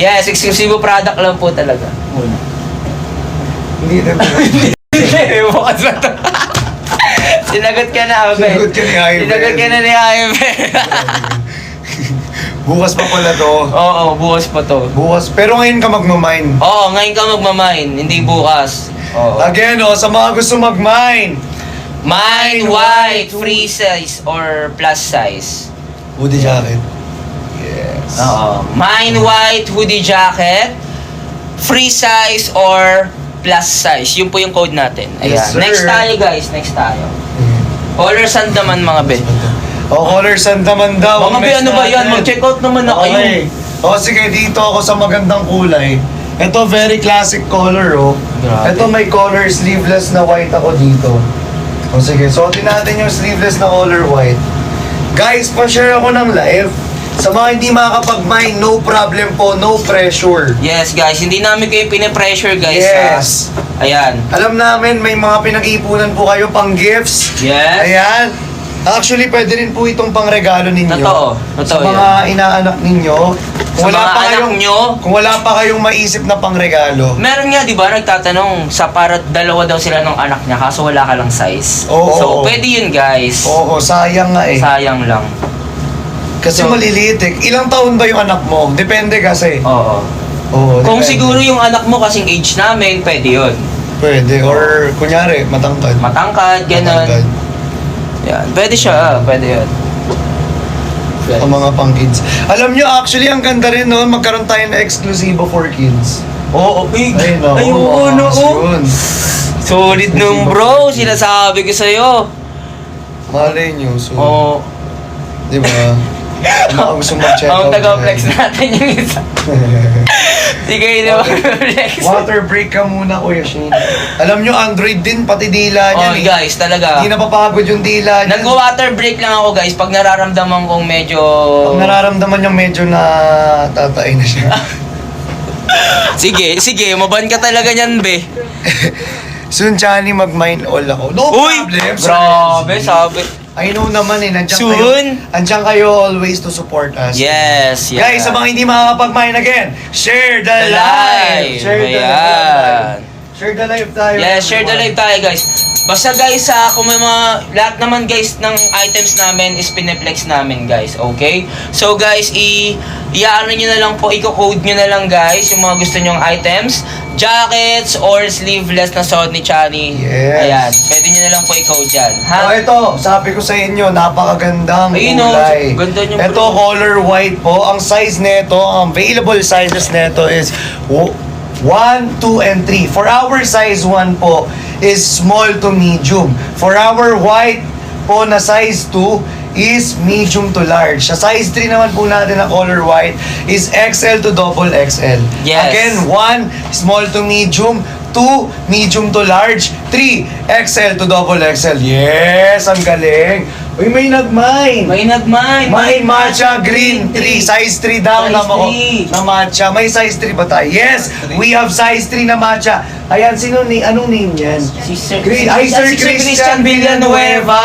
Yes, exclusive product lang po talaga. Hindi na. Bukas ba ito? Sinagot ka na, Abe. Sinagot ka ni Ivan. Sinagot ka na ni Ivan. Bukas pa pala to. Oo, bukas pa to. Bukas. Pero ngayon ka magmamine. Oo, ngayon ka magmamine, hindi bukas. Oo. Again, sa mga gusto mag-mine. Mine white, free size or plus size. Hoodie jacket. Yes. Oo. Mine white hoodie jacket, free size or plus size. Yun po yung code natin. Ayan. Yes, sir. Next tayo guys, next tayo. Colors and naman mga be. Colors and naman daw. Mga be, ano ba yan? Mag-check out naman na kayo. Okay. Sige, dito ako sa magandang kulay. Ito, very classic color, Grabe. Ito, may color sleeveless na white ako dito. Sige, suotin natin yung sleeveless na color white. Guys, pa-share ako ng live. Sa mga hindi makakapag-mine, no problem po, no pressure. Yes guys, hindi namin kayo pinipressure guys. Yes. Ayan. Alam namin, may mga pinag-iipunan po kayo pang gifts. Yes. Ayan. Actually, pwede rin po itong pang-regalo ninyo. Totoo. Sa Totoo mga inaanak ninyo. Sa mga anak nyo. Kung wala pa kayong maisip na pang-regalo. Meron nga, di ba, nagtatanong sa para dalawa daw sila ng anak niya kaso wala ka lang size. Oo, So, oo. pwede yun guys. Oo, sayang nga eh. Sayang lang. Kasi So- maliliit eh. Ilang taon ba yung anak mo? Depende kasi. Oo. Oo, Kung depende. siguro yung anak mo kasing age namin, pwede yun. Pwede. Or, kunyari, matangkad. Matangkad, ganon. Matangkad. Yan. Pwede siya, pwede yun. Ang mga pang kids. Alam nyo, actually, ang ganda rin noon, magkaroon tayo na eksklusibo for kids. Oo, Ayun, oo. ayun, Mas oo. yun. Solid nung bro, sinasabi ko sa'yo. Malay nyo, so, Oo. di ba? Kung mga gusto mag-check Ang out taga-flex dyan. natin yung isa. Sige, hindi mo flex. Water break ka muna, Kuya Shane. Alam nyo, Android din, pati dila Oh, niyan. eh. guys, talaga. Hindi napapagod yung dila niyan. Nag-water break lang ako guys pag nararamdaman kong medyo... Pag nararamdaman niyang medyo na tatay na siya. Sige, maban ka talaga niyan, be. Soon, Johnny, mag-mine all ako. No Uy! problem. Grabe, sabi. I know naman eh, nandiyan Soon? kayo. Andiyan kayo always to support us. Yes, yeah. Guys, sa mga hindi makakapag-mine again, share the The live! live. Share the Ayan. live. Share the live tayo. Yes, share the live tayo guys. Basta guys, kung may mga, lahat naman guys ng items namin is pineplex namin guys, okay? So guys, i-ano nyo na lang po, i-code nyo na lang guys, yung mga gusto nyong items, jackets or sleeveless na suot ni Chani. Yes. Ayan, pwede nyo na lang po i-code dyan, ha? ito, sabi ko sa inyo, napakagandang Ayun, kulay. ganda niyo, Ito, bro. color white po. Ang size nito, ang available sizes nito is 1, 2, and 3. For our size 1 po is small to medium. For our white po na size 2 is medium to large. Sa size 3 naman po natin na color white is XL to double XL. Yes. Again, 1, small to medium. 2, medium to large. 3, XL to double XL. Yes, ang galing. Uy, may nag-mine. May nagmine. May matcha green 3. Size 3 daw Size na, 3. na matcha. May size 3 ba tayo? Yes, we have size 3 na matcha. Ayan, sino ni anong name yan? Si Sir, Sir Christian Villanueva.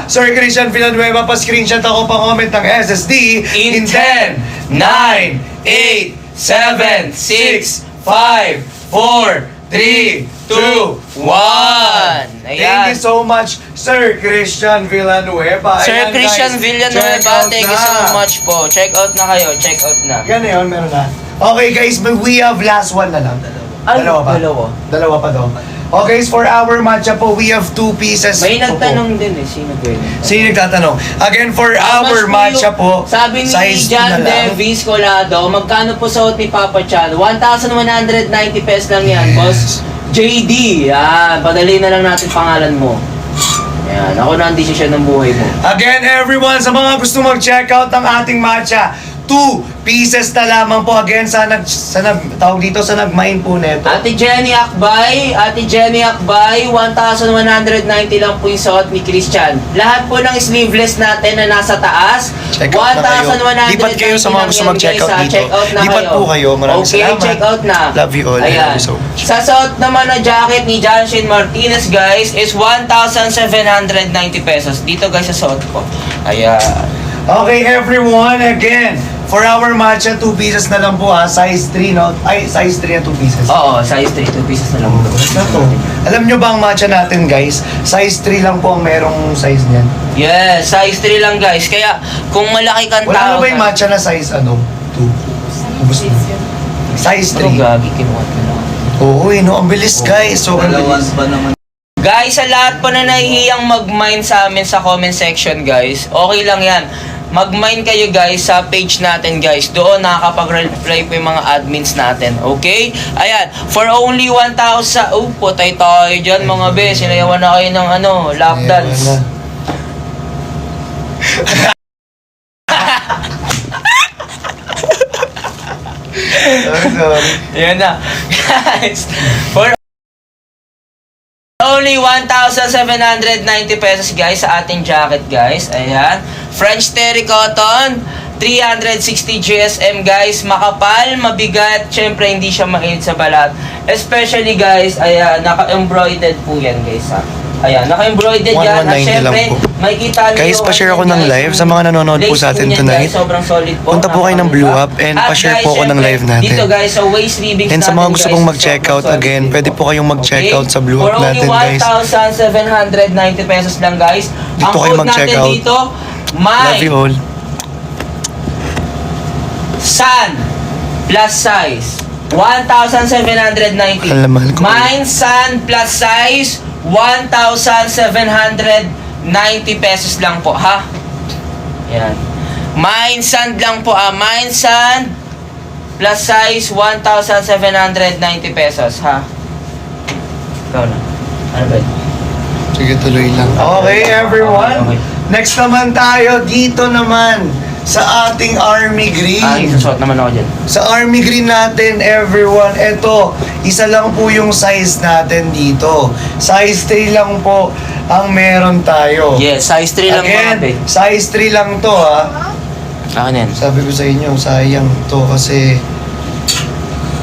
Sir Christian Villanueva, pa-screenshot ako, pa-comment ng SSD In 10, 9, 8, 7, 6, 5, 4, 3, 2, 1. Thank you so much, Sir Christian Villanueva. Sir Ayan, Christian guys, Villanueva, check out thank you na. so much po. Check out na kayo, check out na. Yan na yun, meron na. Okay guys, we have last one na lang. Ay, Dalawa pa. dalawa. Dalawa pa daw. Okay, for our matcha po, we have 2 pieces. May po. nagtanong din eh, sino ba yun? Sino nagtatanong? Again, for How much our matcha po, Sabi ni size 2 John na lang. Davis Colado, magkano po suot ni Papa Chan? 1,190 pesos lang yan, boss. JD, yan. Padali na lang natin pangalan mo. Yan, ako na ang desisyon ng buhay mo. Again, everyone, sa mga gusto mag-check out ng ating matcha, 2 pieces na lamang po. Again, tawag dito sa nag-mine po neto. Ate Jenny Akbay, 1,190 lang po yung suot ni Christian. Lahat po ng sleeveless natin na nasa taas, Check out na kayo. 1,190 Lipat kayo sa mga gusto mag-check out dito. Check out na Lipat kayo. po kayo. Maraming okay, salamat. check out na. Love you all. I Ayan. love you so much. Sa suot naman na jacket ni Janshin Martinez, guys, is 1,790 pesos. Dito guys sa suot ko. Ayan. Okay, everyone, again, For our matcha, 2 pieces na lang po ha. Size 3, no? Ay, size 3 na 2 pieces. Oo, size 3, 2 pieces na lang. Na to. Alam nyo ba ang matcha natin, guys? Size 3 lang po ang merong size niyan. Yes, size 3 lang guys. Kaya kung malaki kang Wala tao na ba yung matcha na size, 2? Ubus na. Size Bro, 3. gagi, kinuha ko na. Oo, no? Ang bilis, guys. Sobrang bilis. pa naman. Guys, sa lahat po na nahihiyang mag-mine sa amin sa comment section, guys, okay lang yan. Mag-mine kayo, guys, sa page natin, guys. Doon nakakapag-reply po yung mga admins natin, okay? Ayan, for only 1,000... Oh, putay tayo dyan, mga be. Sinayawan na kayo ng lap dance. Sorry. Yan na. Guys, for only 1,790 pesos guys sa ating jacket guys. Ayan. French terry cotton. 360 GSM guys. Makapal, mabigat. Syempre hindi siya mainit sa balat. Especially guys, ayan, naka-embroidered po yan guys ha. Ayan, naka-embroidered yan. At 1,190 syempre, lang po. makikita nyo Guys, yung pa-share ako ano, ng guys, live yung sa mga nanonood po lace sa atin niyan, tonight. guys, sobrang solid po. Punta po kayo ng Blue Up and At pa-share guys, po ako ng syempre, live natin. Dito guys, sa waist ribbings And sa mga natin, gusto guys, pong mag-checkout sobrang solid again, din pwede po kayong mag-checkout sa Blue Up natin, guys. For only 1,790 pesos lang guys. Dito Ang kayo code natin mag-checkout. dito, Love you all. San plus size 1,790. Alam, mahal ko. Mine San plus size 1,790 pesos lang po ha. Yan. Mine Sand lang po Mine Sand plus size 1,790 pesos ha. Ikaw na. Ano ba yun? Sige, tuloy lang. Okay, everyone. Okay. Next naman tayo, dito naman, sa ating Army Green. Isusuot naman ako dyan. Sa Army Green natin, everyone, eto, isa lang po yung size natin dito. Size 3 lang po ang meron tayo. Yes, size 3 lang mga be. Again, size 3 lang to ha. Akin yan. Sabi ko sa inyo, sayang to kasi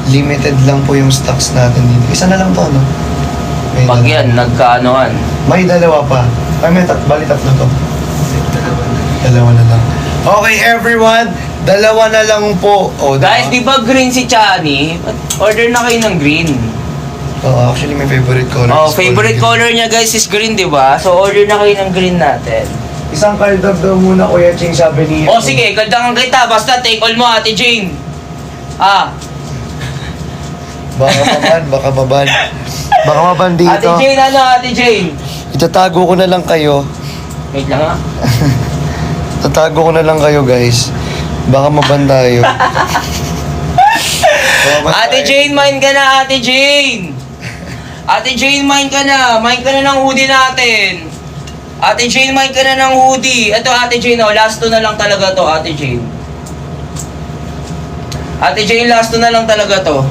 limited lang po yung stocks natin dito. Isa na lang to, no? May Pag dalawa. yan, nagkaanoan. May dalawa pa. Ay, may bali tatlo to. Dalawa na lang. Okay, everyone. Dalawa na lang po. O, Guys, di ba green si Chani? Order na kayo ng green. Oh, actually, my favorite color Oh, is favorite color niya guys is green, di ba? So order na kayo ng green natin. Isang kaldag daw muna, Kuya Ching, sabi ni... Oh, sige, kaldangan kita. Basta take all mo, Ate Jane. Baka maban, baka maban. Baka maban dito. Ate Jane, Ate Jane? Itatago ko na lang kayo. Wait lang ha. Tatago ko na lang kayo, guys. Baka maban tayo. Baka maban Ate tayo. Jane, mine ka na, Ate Jane. Ate Jane, mine ka na. Mine ka na ng hoodie natin. Ate Jane, mine ka na ng hoodie. Ito, Ate Jane, oh, last 2 na lang talaga to, Ate Jane. Ate Jane, last 2 na lang talaga to.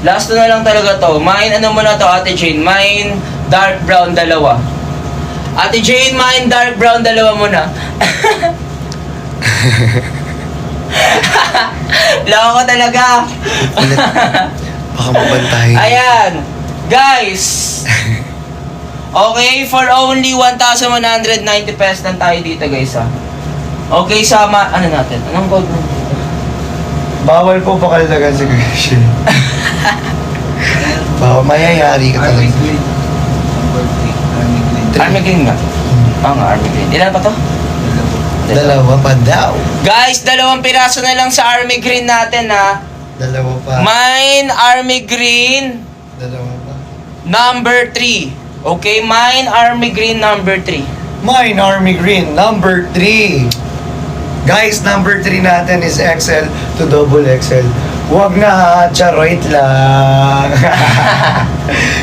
Last 2 na lang talaga to. Mine, ano mo na to, Ate Jane? Mine, dark brown, dalawa. Ate Jane, mine, dark brown, dalawa mo na. Loko ko talaga. Baka maban tayo. Ayan. Guys. Okay, for only 1,190 pesos lang tayo dito, guys, ha. Okay, sama, ano natin? Anong code mo? Bawal po pakalagan si Kuya Shea. Bawal, mayayari ka talaga. Army Green nga. Oo nga, Army Green. Ilan pa to? Dalawa pa daw. Guys, 2 piraso na lang sa Army Green natin, ha. Dalawa pa. Mine, Army Green, Dalawa pa. number 3. Okay, mine, Army Green, number 3. Mine Army Green, number 3. Guys, number 3 natin is XL to double XL. Huwag na ha, charoit lang.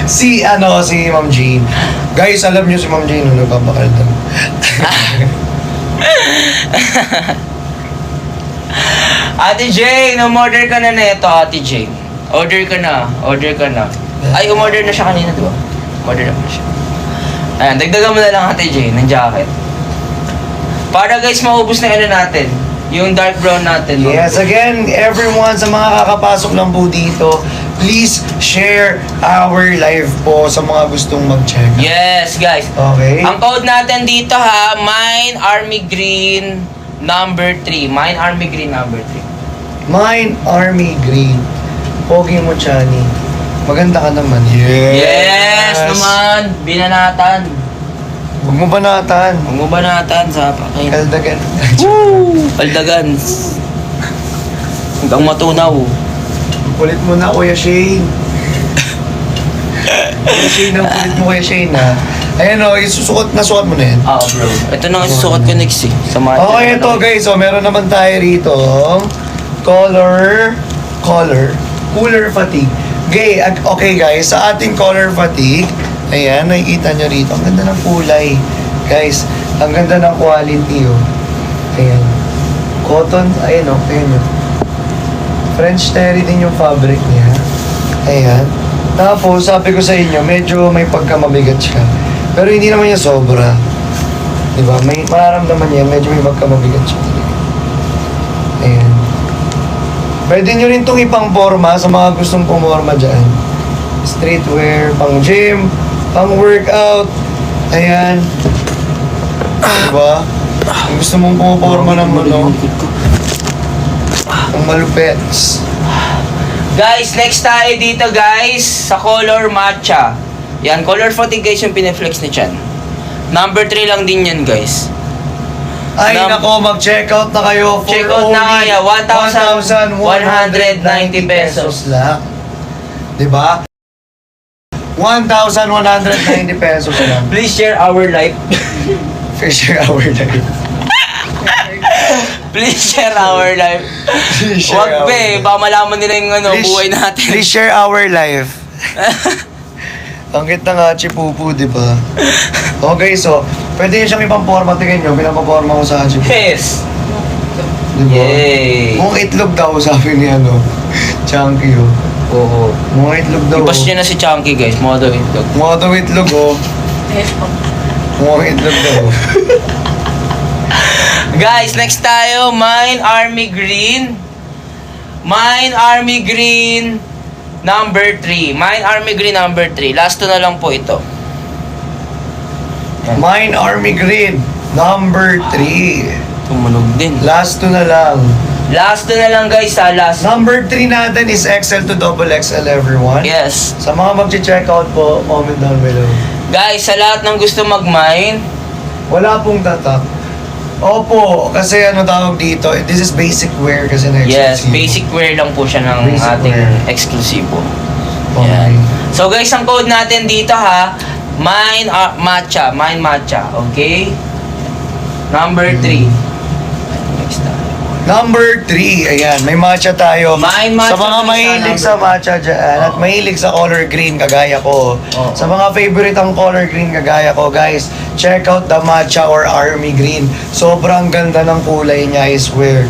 si Ma'am Jane. Guys, alam niyo si Ma'am Jane, nagpapakaldan. Ate Jane, umorder ka na neto, Ate Jane. Order ka na. Ay, umorder na siya kanina, di ba? Order na siya. Ayan, dagdagan mo na lang, Ate Jane, ng jacket. Para guys, maubos na ano natin. Yung dark brown natin. no? Yes, again, everyone, sa mga kakapasok lang po dito, please share our live po sa mga gustong mag-check. Yes, guys. Okay? Ang code natin dito ha, Mine Army Green number 3. Mine Army Green number 3. Mine Army Green. Pogi mo, Chani. Maganda ka naman. Yes naman! Binanatan. Huwag mo banatan. Huwag mo banatan sa pakin. Kaldagan. Woo! Paldagan. Hanggang matunaw. Kulit mo na, Kuya Shane. Kuya Shane, ang kulit mo, Kuya Shane, ha? Ayan o, susuot mo na yan. Ah, bro. Ito na nga susukat ko next eh. Sa mga Okay, ito guys. So, meron naman tayo rito. Cooler fatigue. Okay guys, sa ating color fatigue, ayan, nakikita nyo rito. Ang ganda ng kulay. Guys, ang ganda ng quality, oh. Ayan. Cotton, ayan o, ayan o. French terry din yung fabric niya. Ayan. Tapos, sabi ko sa inyo, medyo may pagkamabigat siya. Pero hindi naman niya sobra. Diba? May mararamdaman niya, medyo may pagkamabigat siya. Ayan. Pwede nyo rin itong ipang forma sa mga gustong pumorma dyan. Streetwear, pang gym, pang workout. Ayan. Diba? Kung gusto mong pumuporma ng ano, ang malupets. Guys, next tayo dito guys sa color matcha. Yan, color fatigue guys yung pineflex ni Chan. Number 3 lang din yan guys. Ay, nako, mag-check out na kayo for Check out na only kaya, 1,190 pesos lang. Diba? 1,190 pesos lang. Please share our life. Fisher hour na yun. Please share our life. Please share Wag our be, life. baka malaman nila yung ano, buhay natin. Please share our life. Ang kita nga, Chipupu, di ba? Okay, so, pwede nyo siyang ibang forma. Tingnan nyo, pinapaporma ko sa Chipupu. Yes. Di ba? Yay. Mukhang itlog daw, sabi ni ano, Chunky, oh. Oo. Mukhang itlog daw, Ipas nyo na si Chunky guys, modo itlog. Mukha daw itlog, oh. Mukhang itlog daw. Guys, next tayo, Mine Army Green. Mine Army Green number 3. Mine Army Green number 3. Last to na lang po ito. Mine Army Green, number 3. Tumunog din. Last to na lang. Last to na lang guys ha, last. Number 3 natin is XL to double XL, everyone. Yes. Sa mga mag-check out po, comment down below. Guys, sa lahat ng gusto mag-mine, Wala pong tatak. Opo, kasi ano tawag dito, this is basic wear kasi na yes, exclusive. basic wear lang po siya ng Basic ating wear. eksklusibo. Okay. Yan. So guys, ang code natin dito ha, Mine Matcha, Mine Matcha, okay? Number 3. Next time. Number 3, ayan, may matcha tayo. May matcha sa mga sa mahilig sa number matcha dyan, at Oo. mahilig sa color green kagaya ko. Oo. Sa mga favorite ang color green kagaya ko, guys, check out the matcha or army green. Sobrang ganda ng kulay niya, I swear.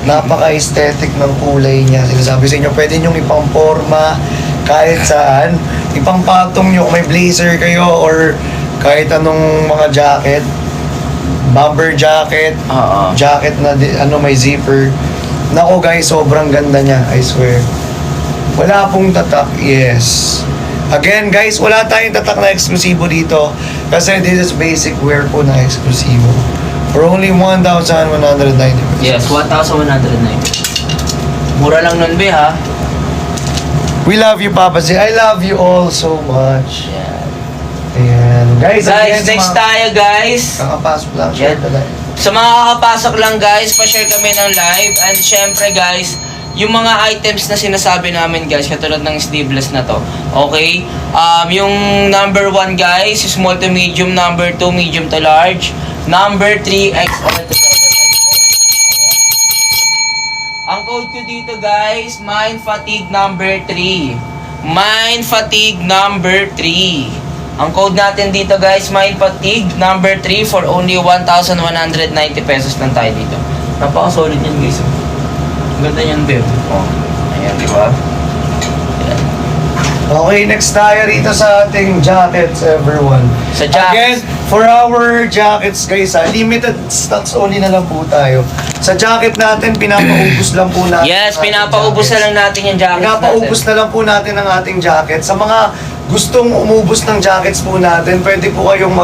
Napaka-aesthetic ng kulay niya. Sinasabi sa inyo, pwede nyo ipang forma kahit saan. Ipang patong nyo kung may blazer kayo or kahit anong mga jacket. Bomber jacket, Oo. jacket na may zipper. Nako guys, sobrang ganda niya, I swear. Wala pong tatak, yes. Again guys, wala tayong tatak na eksklusibo dito kasi this is basic wear po na eksklusibo. For only 1,190 pesos. Yes, 1,190. Mura lang nun be ha. We love you, Papa Z. I love you all so much. Yan. Ayan. Guys, Guys, next tayo guys. Kakapasok lang, share Yan. talaga. Sa mga kakapasok lang guys, pa-share kami ng live. And syempre guys, yung mga items na sinasabi namin guys, katulad ng sleeveless na to. Okay? Yung number 1 guys, small to medium. Number 2, medium to large. Number 3, XL to double XL. Ayan. Ang code ko dito guys, Mind Fatigue number 3. Mind Fatigue number 3. Ang code natin dito guys, Mind Fatigue number 3 for only 1,190 pesos lang tayo dito. Napaka-solid yan guys. Ang ganda yan, Beb. Oh, ayan, di ba? Ayan. Okay, next tayo rito sa ating jackets, everyone. Sa jackets. Again, for our jackets, guys, limited stocks only na lang po tayo. Sa jacket natin, pinapaubos lang po natin. Yes, ang ating pinapaubos na jackets. lang natin yung jackets Pinapaubos natin. na lang po natin ang ating jacket. Sa mga gustong umubos ng jackets po natin, pwede po kayong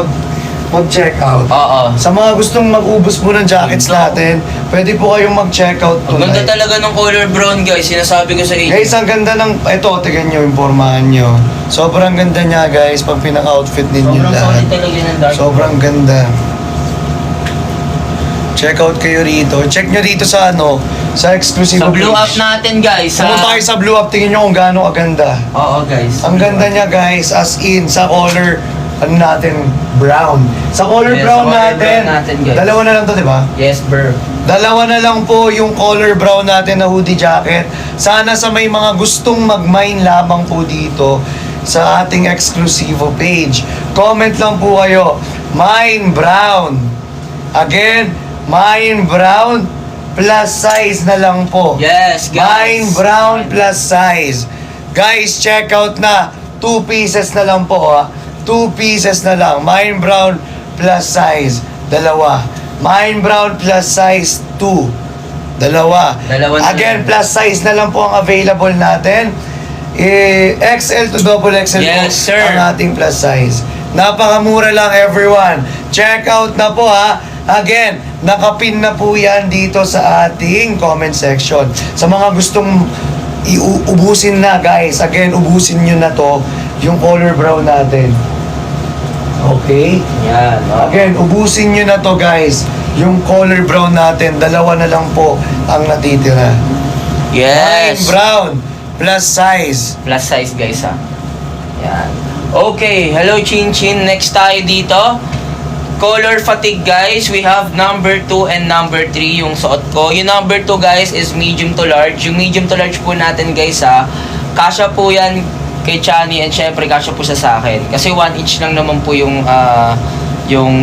mag-check out. Oo. Sa mga gustong mag-ubos po ng jackets natin, pwede po kayong mag-check out Ang ganda tonight. talaga ng color brown guys, sinasabi ko sa inyo. Guys, ang ganda ng... Ito, tignan nyo, impormahan nyo. Sobrang ganda niya, guys, pag pinaka-outfit ninyo Sobrang lahat. solid talaga ng dark. Sobrang ganda. Check out kayo rito. Check nyo rito sa sa exclusive Sa blue up page. natin guys. Pumunta kayo sa blue up, tingin nyo kung gaano kaganda. Oo guys. Ang ganda niya, guys, as in, sa color, natin, brown. Sa color Yes, brown color natin, brown natin, guys. dalawa na lang to, di ba? Yes bro. Dalawa na lang po yung color brown natin na hoodie jacket. Sana sa may mga gustong mag-mine lamang po dito sa ating exclusive page. Comment lang po kayo, mine brown. Again, mine brown plus size na lang po. Yes guys. Mine brown plus size. Guys, check out na. 2 pieces na lang po, ha. 2 pieces na lang. Mine brown plus size. Dalawa. Mine brown plus size 2. Dalawa. Dalawa na Again, lang. plus size na lang po ang available natin. XL to double XL Yes, po sir. ang ating plus size. Napakamura lang, everyone. Check out na po, ha. Again, nakapin na po yan dito sa ating comment section. Sa mga gustong ubusin na, guys. Again, ubusin nyo na to. Yung color brown natin. Okay? Yan. Again, ubusin nyo na to, guys. Yung color brown natin, dalawa na lang po ang natitira. Mine Yes. brown plus size. Plus size guys ha. Yan. Okay, hello Chin Chin. Next tayo dito. Color fatigue guys. We have number 2 and number 3 yung suot ko. Yung number 2 guys is medium to large. Yung medium to large po natin guys ha. Kasya po yan kay Chani and syempre kasya po sa akin. Kasi 1 inch lang naman po yung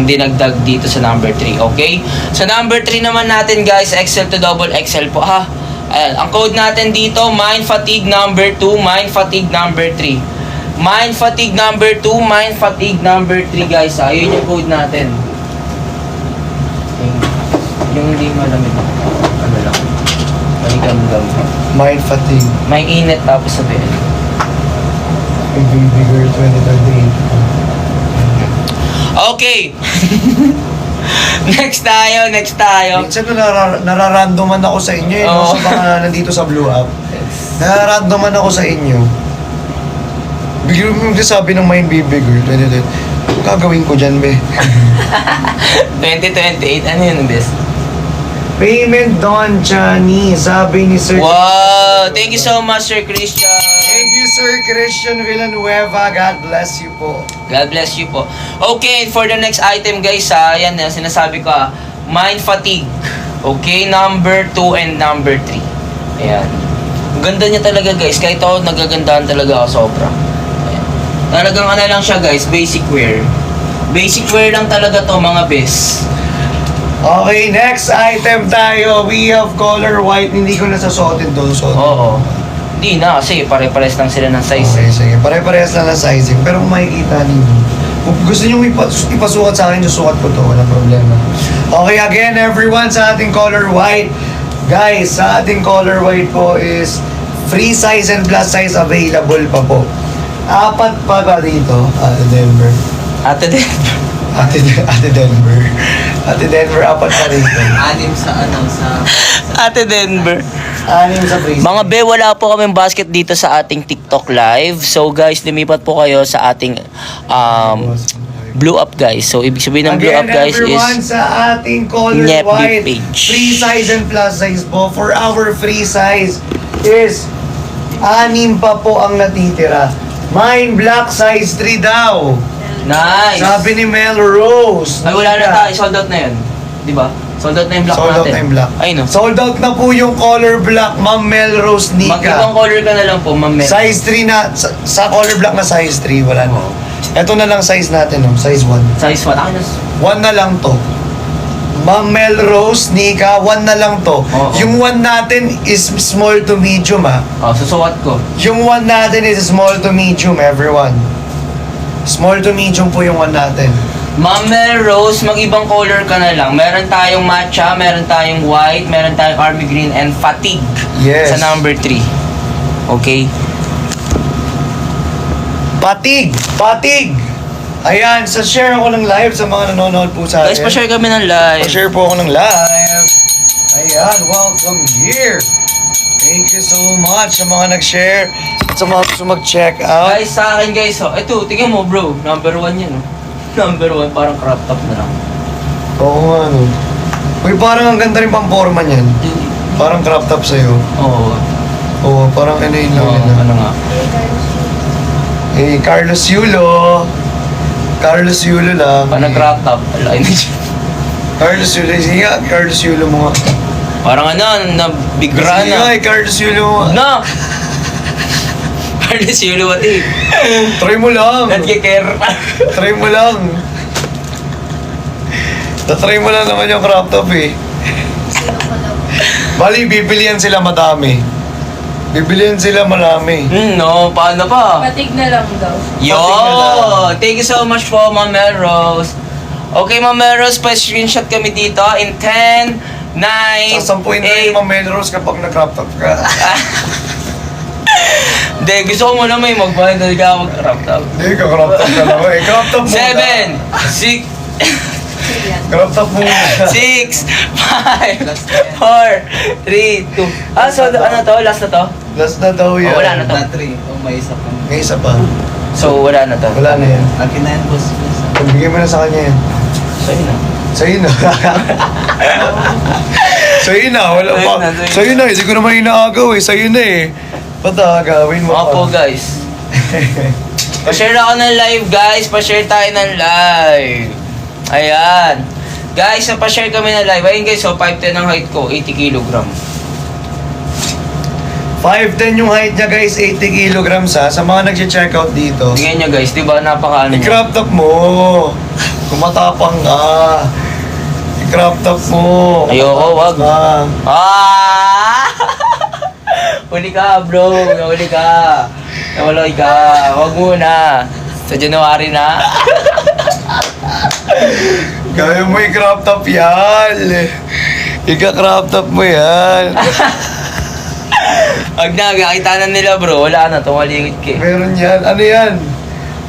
dinagdag dito sa number 3. Okay? Sa number 3 naman natin guys, XL to double XL po ha. Ayan, ang code natin dito, Mind Fatigue number 2, Mind Fatigue number 3. Mind Fatigue number 2, Mind Fatigue number 3 guys ha. Yun yung code natin. Okay. Yung hindi malamig. Ano lang. Maligam-gam. Mind fatigue. May init tapos sabihin. Baby girl 2028. Okay. Next tayo. Minsan ko nararandoman ako sa inyo, Oo. sa mga nandito sa Blue Up. Nararandoman ako sa inyo. Bigyan mo sabi ng Mind Baby Girl 2028. Gagawin ko dyan, be. 2028, ano yun best? Payment Don Chani, sabi ni Sir. Wow! Thank you so much, Sir Christian. Thank you, Sir Christian Villanueva. God bless you po. God bless you po. Okay, for the next item guys ha, yan na sinasabi ko ha, Mind Fatigue. Okay, number 2 and number 3. Ayan. Ang ganda niya talaga guys, kahit ako nagagandahan talaga ako sobra. Ayan. Talagang ano lang siya guys, basic wear. Basic wear lang talaga to mga bes. Okay, next item tayo. We have color white. Hindi ko nasasuotin doon. Oo. Hindi na kasi pare-pares lang sila ng size. Okay, sige. Pare-parehas lang na sizing. Pero kung makikita ninyo, kung gusto nyo ipasukat sa akin, susukat ko to. Walang problema. Okay, again, everyone, sa ating color white. Guys, sa ating color white po is free size and plus size available pa po. 4 pa ba dito? Denver. Ate Denver. Ate Denver. Ate Denver, 4 pa rito. Anim sa Ate Denver. 6 sa freeze. Mga be, wala po kaming basket dito sa ating TikTok live. So guys, lumipat po kayo sa ating Blue Up guys. So ibig sabihin ng Blue Up guys everyone, is sa ating color Nyep white, page. free size and plus size po. For our free size is 6 pa po ang natitira. Mine black size 3 daw. nice. Sabi ni Mel Rose. Ay wala na tayo, sold out na yun. Di ba? Sold out na yung black Sold out natin. na yung black. Ay no. Sold out na po yung color black, Ma'am Mel Rose Mag-ibang Nika. color ka na lang po, ma'am. Mel. Size 3 na, sa color black na size 3, wala na. Oo. Ito na lang size natin, no? Size 1. Size what? Akin na. 1 na lang to. Ma'am Mel Rose Nika, 1 na lang to. Oo. Yung 1 natin is small to medium, ha. Oh, susukat ko. Yung 1 natin is small to medium, everyone. Small to medium po yung 1 natin. Ma'am Mel Rose, mag-ibang color ka na lang. Meron tayong matcha, meron tayong white, meron tayong army green, and fatigue. Yes. Sa number 3. Okay? Patig! Patig! Ayan, sa share ako ng live sa mga nanonood po sa atin. Guys, pa-share kami ng live. Pa-share po ako ng live. Ayan, welcome here. Thank you so much sa mga nag-share at sa mga gusto mag-check out. Guys, sa akin guys, oh, ito, tingnan mo bro, number 1 yan, oh. Number 1, parang crop top na lang. Oo nga, no. Uy, parang ang ganda rin pang-forma niyan. Parang crop top sa'yo. Oo. Oo, parang ano yun lang Oo, yun. ano nga. Eh, Carlos Yulo. Carlos Yulo lang. Parang crop top. Alay na siya. Carlos Yulo. Sige nga, Carlos Yulo mo nga. Parang ano, nabigra Sige nga, na. Carlos Yulo mo nga. No! Carlos Yuluwati. Try mo lang. Nagkikare. Try mo lang. Tatry mo lang naman yung crop top eh. Bali, bibilihan sila madami. Bibilihan sila marami. No, paano pa? Patig na lang daw. Yo! Pating na lang. Thank you so much po, Ma'am Melrose. Okay, Ma'am Melrose, pa-screenshot kami dito in 10, 9, Sasampuin na yung mga Melrose kapag nag-crop top ka. Hindi, gusto ko muna may magbayad na ka mag-crop top. Hindi, ka-crop top ka lang. Eh, crop top muna. 7, 6, Crop top muna. 6, 5, 4, 3, 2. Ah, so ano to? Last na to? Last na daw yan. Oh, wala na to. May isa pa. May isa pa. So, wala na to. Wala na yan. Akin na yan, boss. Pagbigay mo na sa kanya yan. So, yun na. Sa'yo na. Sa'yo na. Wala Sa'yo pa. na, sa'yo Sa'yo na. Hindi ko naman inaagaw eh. Sa'yo na eh. Ba't agawin mo Mga po, pa? guys. Pa-share ako ng live, guys. Pa-share tayo ng live. Ayan. Guys, pa-share kami ng live. Ayun, guys. So, 5'10 ang height ko. 80 kilogram. 5'10 yung height niya guys. 80 kilograms ha. Sa mga nag-check out dito. Tingnan nyo, guys. Diba, napaka-ano niya. I-crop top mo. Kumatapang ka. I-crop top mo. Ayoko, wag. Ka. Ah! Huli ka, bro. Huli ka. Nawaloy ka. Huwag muna. Sa January na. Gaya mo i-crop top yan. Ika-crop top mo yan. Huwag na, kakita na nila, bro. Wala na. Tumalingit ka. Meron yan. Ano yan?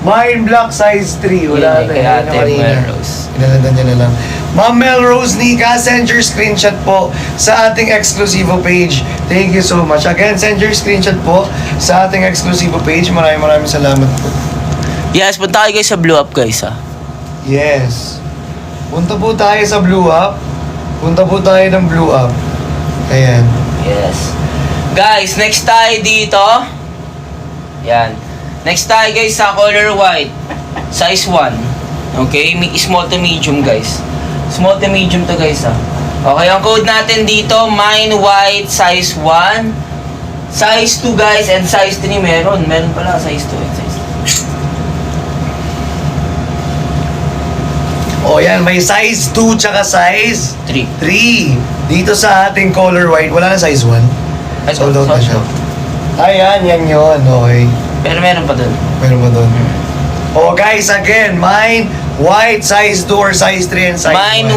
Mine Black size 3. Wala Yun, na kay yan. Ate Melrose. Inalandan niya na lang. Ma'am Melrose Nika, send your screenshot po sa ating exclusive page. Thank you so much. Again, send your screenshot po sa ating exclusive page. Maraming salamat po. Yes, punta kayo guys sa Blue Up, guys, ha. Yes. Punta po tayo sa Blue Up. Punta po tayo ng Blue Up. Ayan. Yes. Guys, next tayo dito. Yan. Next tayo guys sa color white. Size 1. Okay? Small to medium guys. Small to medium to guys ha. Okay, ang code natin dito, mine white size 1. Size 2 guys and size 3 meron. Meron pala size 2 and size 3. O yan, may size 2 tsaka size 3. 3. Dito sa ating color white, wala na size 1. Ay, Sold out na siya. out. Ayan, yan yun. Okay. Pero meron pa dun. Meron ba doon? Oh guys, again, mine, white, size 2 or size 3 and size Mine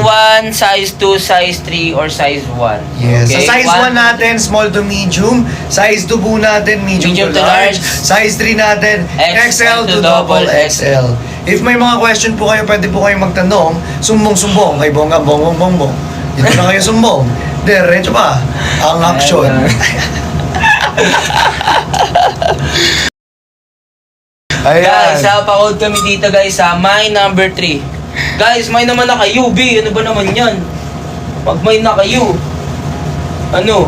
1, size 2, size 3, or size 1. Yes. Okay? Sa size 1 natin, small to medium. Size 2 po natin, medium to large. Size 3 natin, XL to double XL. If may mga question po kayo, pwede po kayong magtanong. Sumbong-sumbong kay Bonggam, bongbong. Dito na kayo sumbong. Diretso pa. Ang action. Ayan. Guys, pa-code kami dito guys sa mine number 3. Guys, mine naman na kayo, B. Ano ba naman yan? Pag mine na kayo. Ano?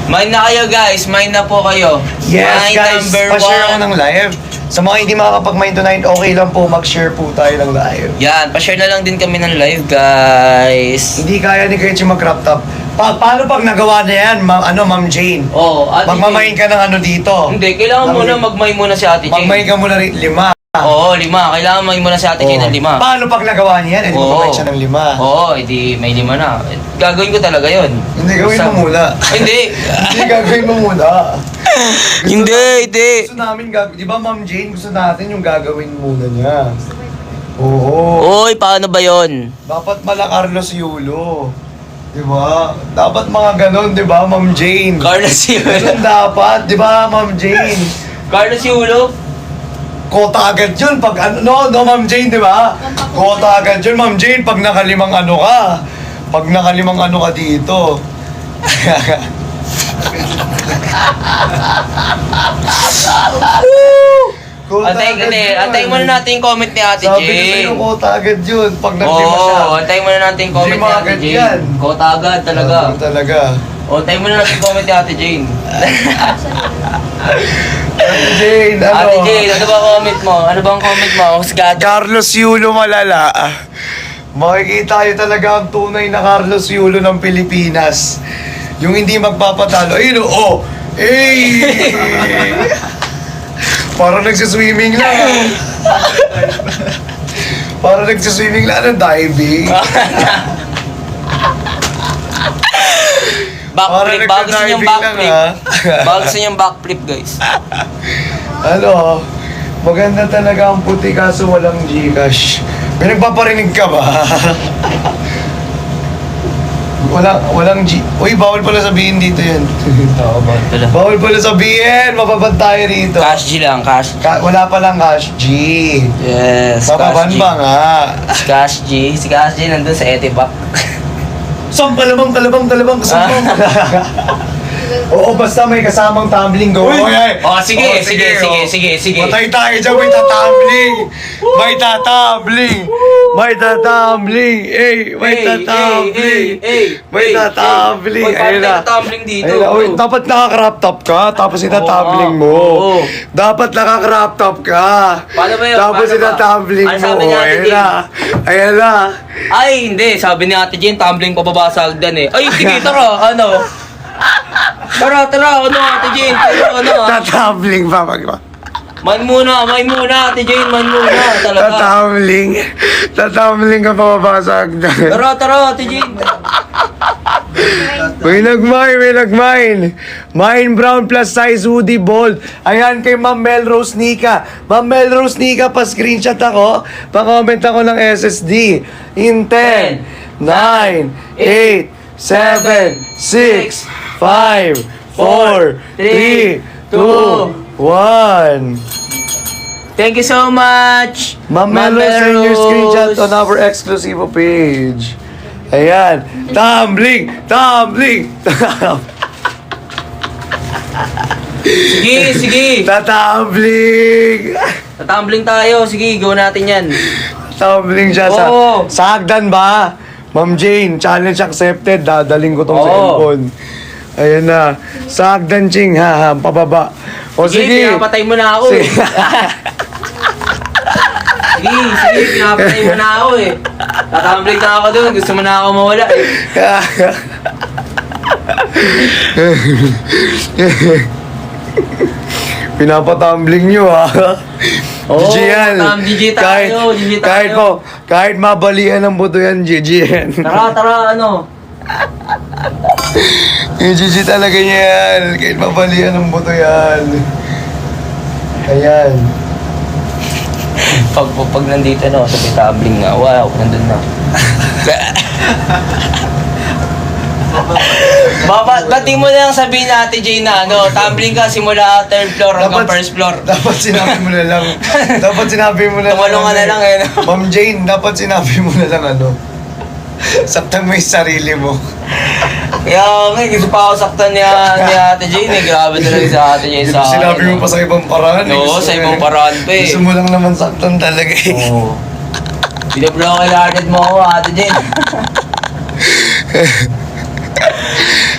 Mine na kayo guys, mine na po kayo. Yes, mine guys, number pa-share 1. ako ng live. Sa mga hindi makakapag-mind tonight, okay lang po mag-share po tayo ng live. Yan, pa-share na lang din kami ng live guys. Hindi kaya ni Kretchen mag-crop top. Paano pag nagawa na yan, Ma'am Jane? Oh, Ate Magmamain Jane. ka ng ano dito? Hindi, kailangan muna magmay muna si Ate Jane. Magmain ka muna rin 5. Oo, 5. Kailangan may muna si Ate Jane ng 5. Paano pag nagawa niya yan? Hindi magmamain siya ng 5. Oo, edi may 5 na. Gagawin ko talaga yon. Hindi, gawin mo muna. Hindi. Hindi, gagawin mo muna. Hindi. Gusto namin di ba Ma'am Jane, gusto natin yung gagawin muna niya. Oo. Oy, paano ba yon? Dapat mala Carlos Yulo. Di ba? Dapat mga ganon, di ba, Ma'am Jane? Carlos Yulo. Ganon dapat, di ba, Ma'am Jane? Carlos Yulo? kota agad yun pag ano, no, Ma'am Jane, di ba? Kota agad yun, Ma'am Jane, pag nakalimang ano ka. Pag nakalimang ano ka dito. Kota agad yun. Antayin muna natin yung comment ni Ate Sabi ko Jane. sa'yo, kota agad yun. Pag naglima siya. Oo, antayin muna natin yung comment Lima ni Ate agad Jane. yan. Kota agad talaga. Talaga. O, antayin muna natin yung comment ni Ate Jane. Ate Jane, ano? Ate Jane, ano ba comment mo? Ano bang comment mo? Husgado. Carlos Yulo malala. Makikita nyo talaga ang tunay na Carlos Yulo ng Pilipinas. Yung hindi magpapatalo. Ayun, oh! Hey! Parang nagsiswimming lang. Parang nagsiswimming lang ng diving. Backflip, bago sa niyang nagka-diving lang, backflip. ha? Bago sa niyang backflip, guys. Ano, maganda talaga ang puti kaso walang Gcash. May nagpaparinig ka ba? walang G... Uy, bawal pala sabihin dito yan. Oo, bawal pala. Bawal pala sabihin, mababad tayo rito. Cash G lang, cash. Wala palang Cash G. Yes, Mababan Cash G. ba nga? Si Cash G. Si Cash G nandun sa Etipak. Sam, kalabang, kasama. Oo, basta may kasamang tumbling go. Uy! Ay, Oh, sige, sige, oh. sige. Patay tayo dyan, may tatumbling. May tatumbling. May tatumbling. May tatumbling. May tatumbling. Ayun na. Tumbling dito. Ayun na. Uy, dapat naka-crop top ka, tapos itatumbling mo. Oo. Dapat naka-crop top ka. Paano ba yun? Tapos Paano ba? itatumbling Ano mo. sabi ni Ate Ayun Jane? na. Ayun na. Ay, hindi. Sabi ni Ate Jane, tumbling pababa sa hagdan eh. Ay, sige, tara. Ano? Tara, ano, Ate Jane? Tara, ano? Tatumbling pa magpa. Man muna, Ate Jane, man muna. Talaga. Tatumbling ka pa sa hagdan. Tara, Ate Jane. May nagmine. Mine brown plus size hoodie bold. Ayan kay Ma'am Melrose Nika. Ma'am Melrose Nika, pa-screenshot ako. Pa-comment ako ng SSD. In 10, 9, 8, 7, 6, 5, 4, 3, 2, 1. Thank you so much. Ma'am Melrose, send your screenshot on our exclusive page. Ayan. Tumbling. Sige. Tatumbling. Tatumbling tayo. Sige, go natin yan. Tumbling siya sa... Oo. Sa hagdan ba? Ma'am Jane, challenge accepted. Dadaling ko tong Oo. cellphone. Ayun na. Sa hagdan, Ching. Ha, pababa. O sige. Pinapatay mo na ako eh. Sige, pinapatay mo na ako eh. Tatumbling na ako doon. Gusto mo na ako mawala eh. Pinapatumbling nyo, ha? Oo, GG yan. GG tayo, GG tayo. Kahit mabalian ng buto yan, GG yan. Tara, ano? Yung GG talaga yan. Kahit mabalian ng buto yan. Ayan. Pag nandito na ako sa tumbling nga, wow, nandun na. Ba't mo na lang sabihin na Ate Jane na ano, tumbling ka simula third floor hanggang first floor. Dapat sinabi mo na lang. Tumalong ka na lang eh. No? Ma'am Jane, dapat sinabi mo na lang ano. Saktan mo yung sarili mo. Kaya nga, gusto pa ako saktan ni Ate Jane eh. Grabe talaga sa Ate Jane sa akin. Sinabi mo pa sa ibang paraan. Oo, sa ibang paraan pa eh. Gusto mo lang naman saktan talaga eh. Oo. Binablock-hearted mo ako, Ate Jane.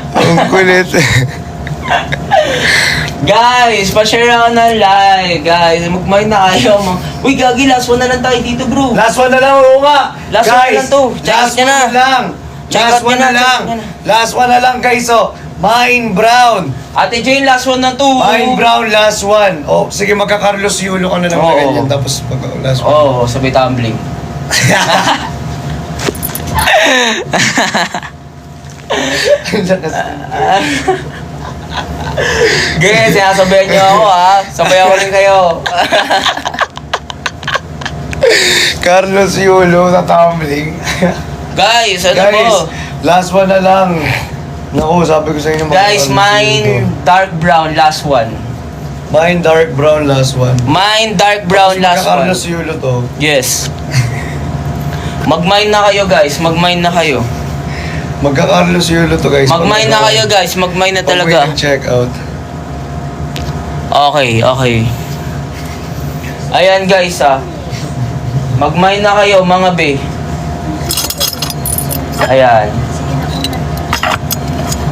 Ang kulit. Guys, pa-share ako ng like. Guys, mag-mind na kayo. Uy, gagi, last one na lang tayo dito, bro. Last one na lang, oo nga. Last one na lang to. Check out Last nyo one na. na lang. Check Last out nyo one na, na lang. check out nyo na. Last one na lang, guys. Oh, Mine Brown. Ate Jane, last one na to. Mine Brown, last one. Oh, sige, magka-Carlos Yulo ka na lang na Oo. ganyan. Tapos, last one. Oo, sabay tumbling. Ang lakas. Guys, sinasabayan niyo ako ha. Sabay ako rin kayo. Carlos Yulo na tumbling. Guys, ano Guys, po? last one na lang. Naku, sabi ko sa inyo. Guys, magka-Carlos mine Yulo. dark brown, last one. Mine dark brown, last one. Mine dark brown last one. Carlos Yulo to. Yes. Mag-mine na kayo guys, mag-mine na kayo. Magka-Carlos Yulo to, guys. Mag-mine na kayo guys, mag-mine na talaga. Check out. Okay, okay. Ayan guys mag-mine na kayo mga be. Ayan.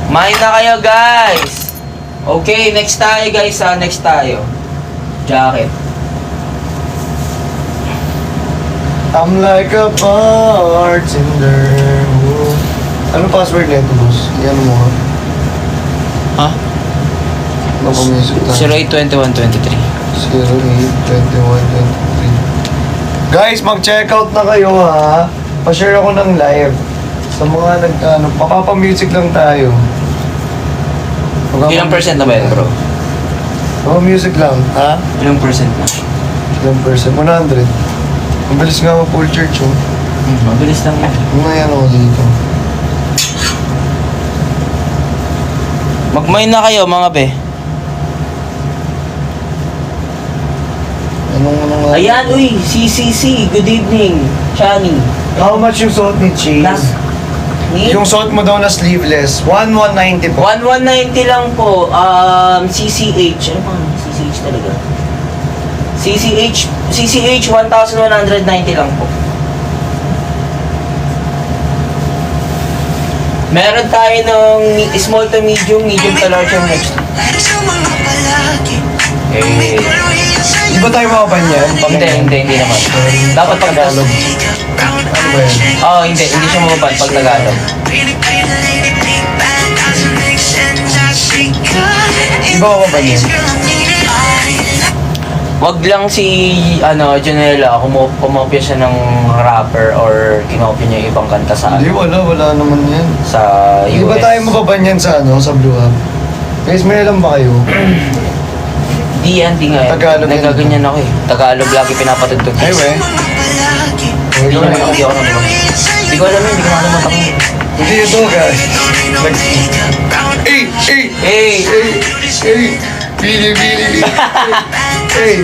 Mine na kayo guys. Okay, next tayo guys next tayo. Jacket. I'm like a bartender. Ano password nito, boss? Yan mo, ha? Ha? Music na. 082123. 082123. Guys, mag-check out na kayo, ha? Pa-share ako ng live. Sa mga papamusic lang tayo. Ilang percent na ba yan, bro? Papamusic lang, ha? Ilang percent na? Ilang percent? 100. Ang bilis nga mo, full church, oh. Mabilis lang yan. Umayan ako dito. Mag-mine na kayo mga be. Anong Ayan, uy, CCC, good evening, Chani. How much yung suot ni Chi? Yung suot mo daw na sleeveless, 1190 po. 1190 lang po, CCH, ano pa CCH talaga? CCH 1190 lang po. Meron tayo ng small to medium, medium to large ang next. Di ba tayo makapan yan? Hindi naman. Dapat pag Tagalog. Ano ba yan? Oo, hindi siya mababan pag Tagalog. Di ba makapan yan? Wag lang si Janela kumopya siya ng rapper or kinopya niya yung ibang kanta sa Hindi, wala naman yan. sa US. Di ba tayo mapapan yan sa Blue Hub? Guys, may alam ba kayo? Di nga yan. Tagalog yan. Nagaganyan ako eh. Tagalog lagi pinapatugtog. Ay, we. Hindi ko naman hindi ako naman. Hindi ko alam yun, hindi ko nakalimutan ko. Hindi ito, guys. Hey! Bili. Hey!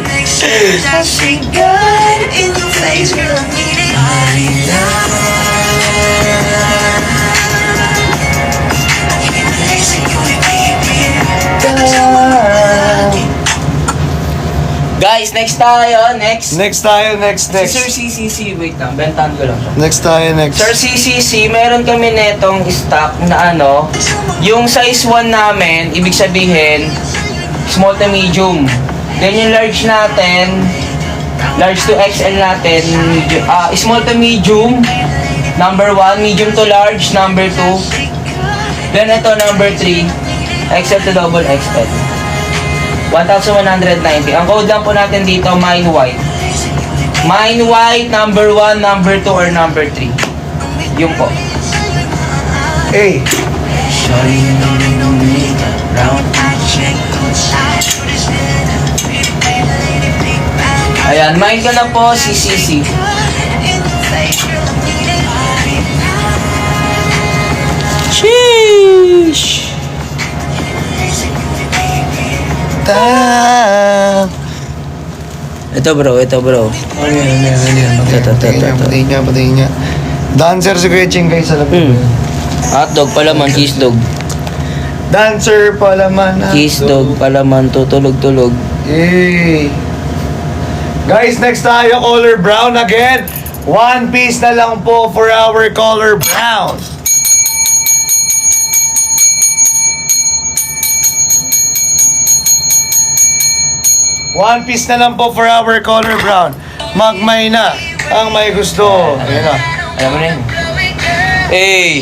Guys, next tayo. Next. Next. Si Sir CCC, wait lang. Bentahan ko lang siya. Next. Sir CCC, meron kami netong stock na yung size 1 namin, ibig sabihin, small to medium. Then yung large natin, large to XL natin, medium, small to medium, number 1, medium to large, number 2. Then ito, number 3, XL to double XL. 1,190. Ang code lang po natin dito, Mine White. Mine White, number 1, number 2, or number 3. Yung po. Hey! Ayan, mine ka na po, CCC. Sheesh! Ito bro. Ano yan? Patayin niya. Dancer si Kuya Ching, guys. Alam mo. Hotdog, palaman, cheese dog. Dancer pala man. Cheese dog, palaman, tutulog-tulog. Yay! Guys, next tayo, color brown again. 1 piece na lang po for our color brown. One piece na lang po for our color brown. Magmay na ang may gusto. Ayan na. Alam mo na yun. Hey!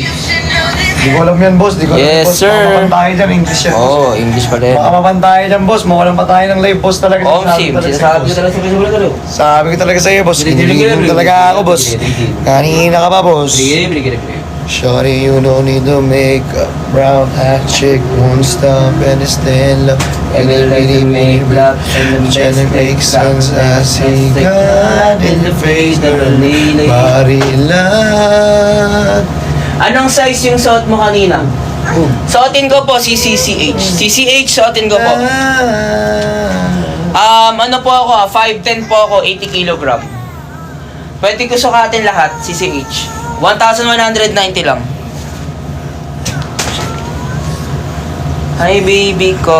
Di ko alam yan, boss. Di ko alam Yes, yan, boss. sir. Makapan tayo dyan. English yan. Oo, English pala yun. Makapan tayo dyan, boss. Makapan pa tayo ng live, boss talaga. Sim, sinasabi ko talaga sa Facebook. Sabi ko talaga sa'yo, boss. Kinilig talaga ako, boss. Kanina ka pa, boss. Shorty, you don't need to make a brown hat chick. Won't stop and stand up. And it really made black. And it makes sense. I see God in the face. Barilan. Anong size yung suot mo kanina? Suotin ko po, CCH. CCH, suotin ko po. Ano po ako, 5'10 po ako, 80 kilogram. Pwede ko sukatin lahat, CCH. 1,190 lang. Hi, baby ko.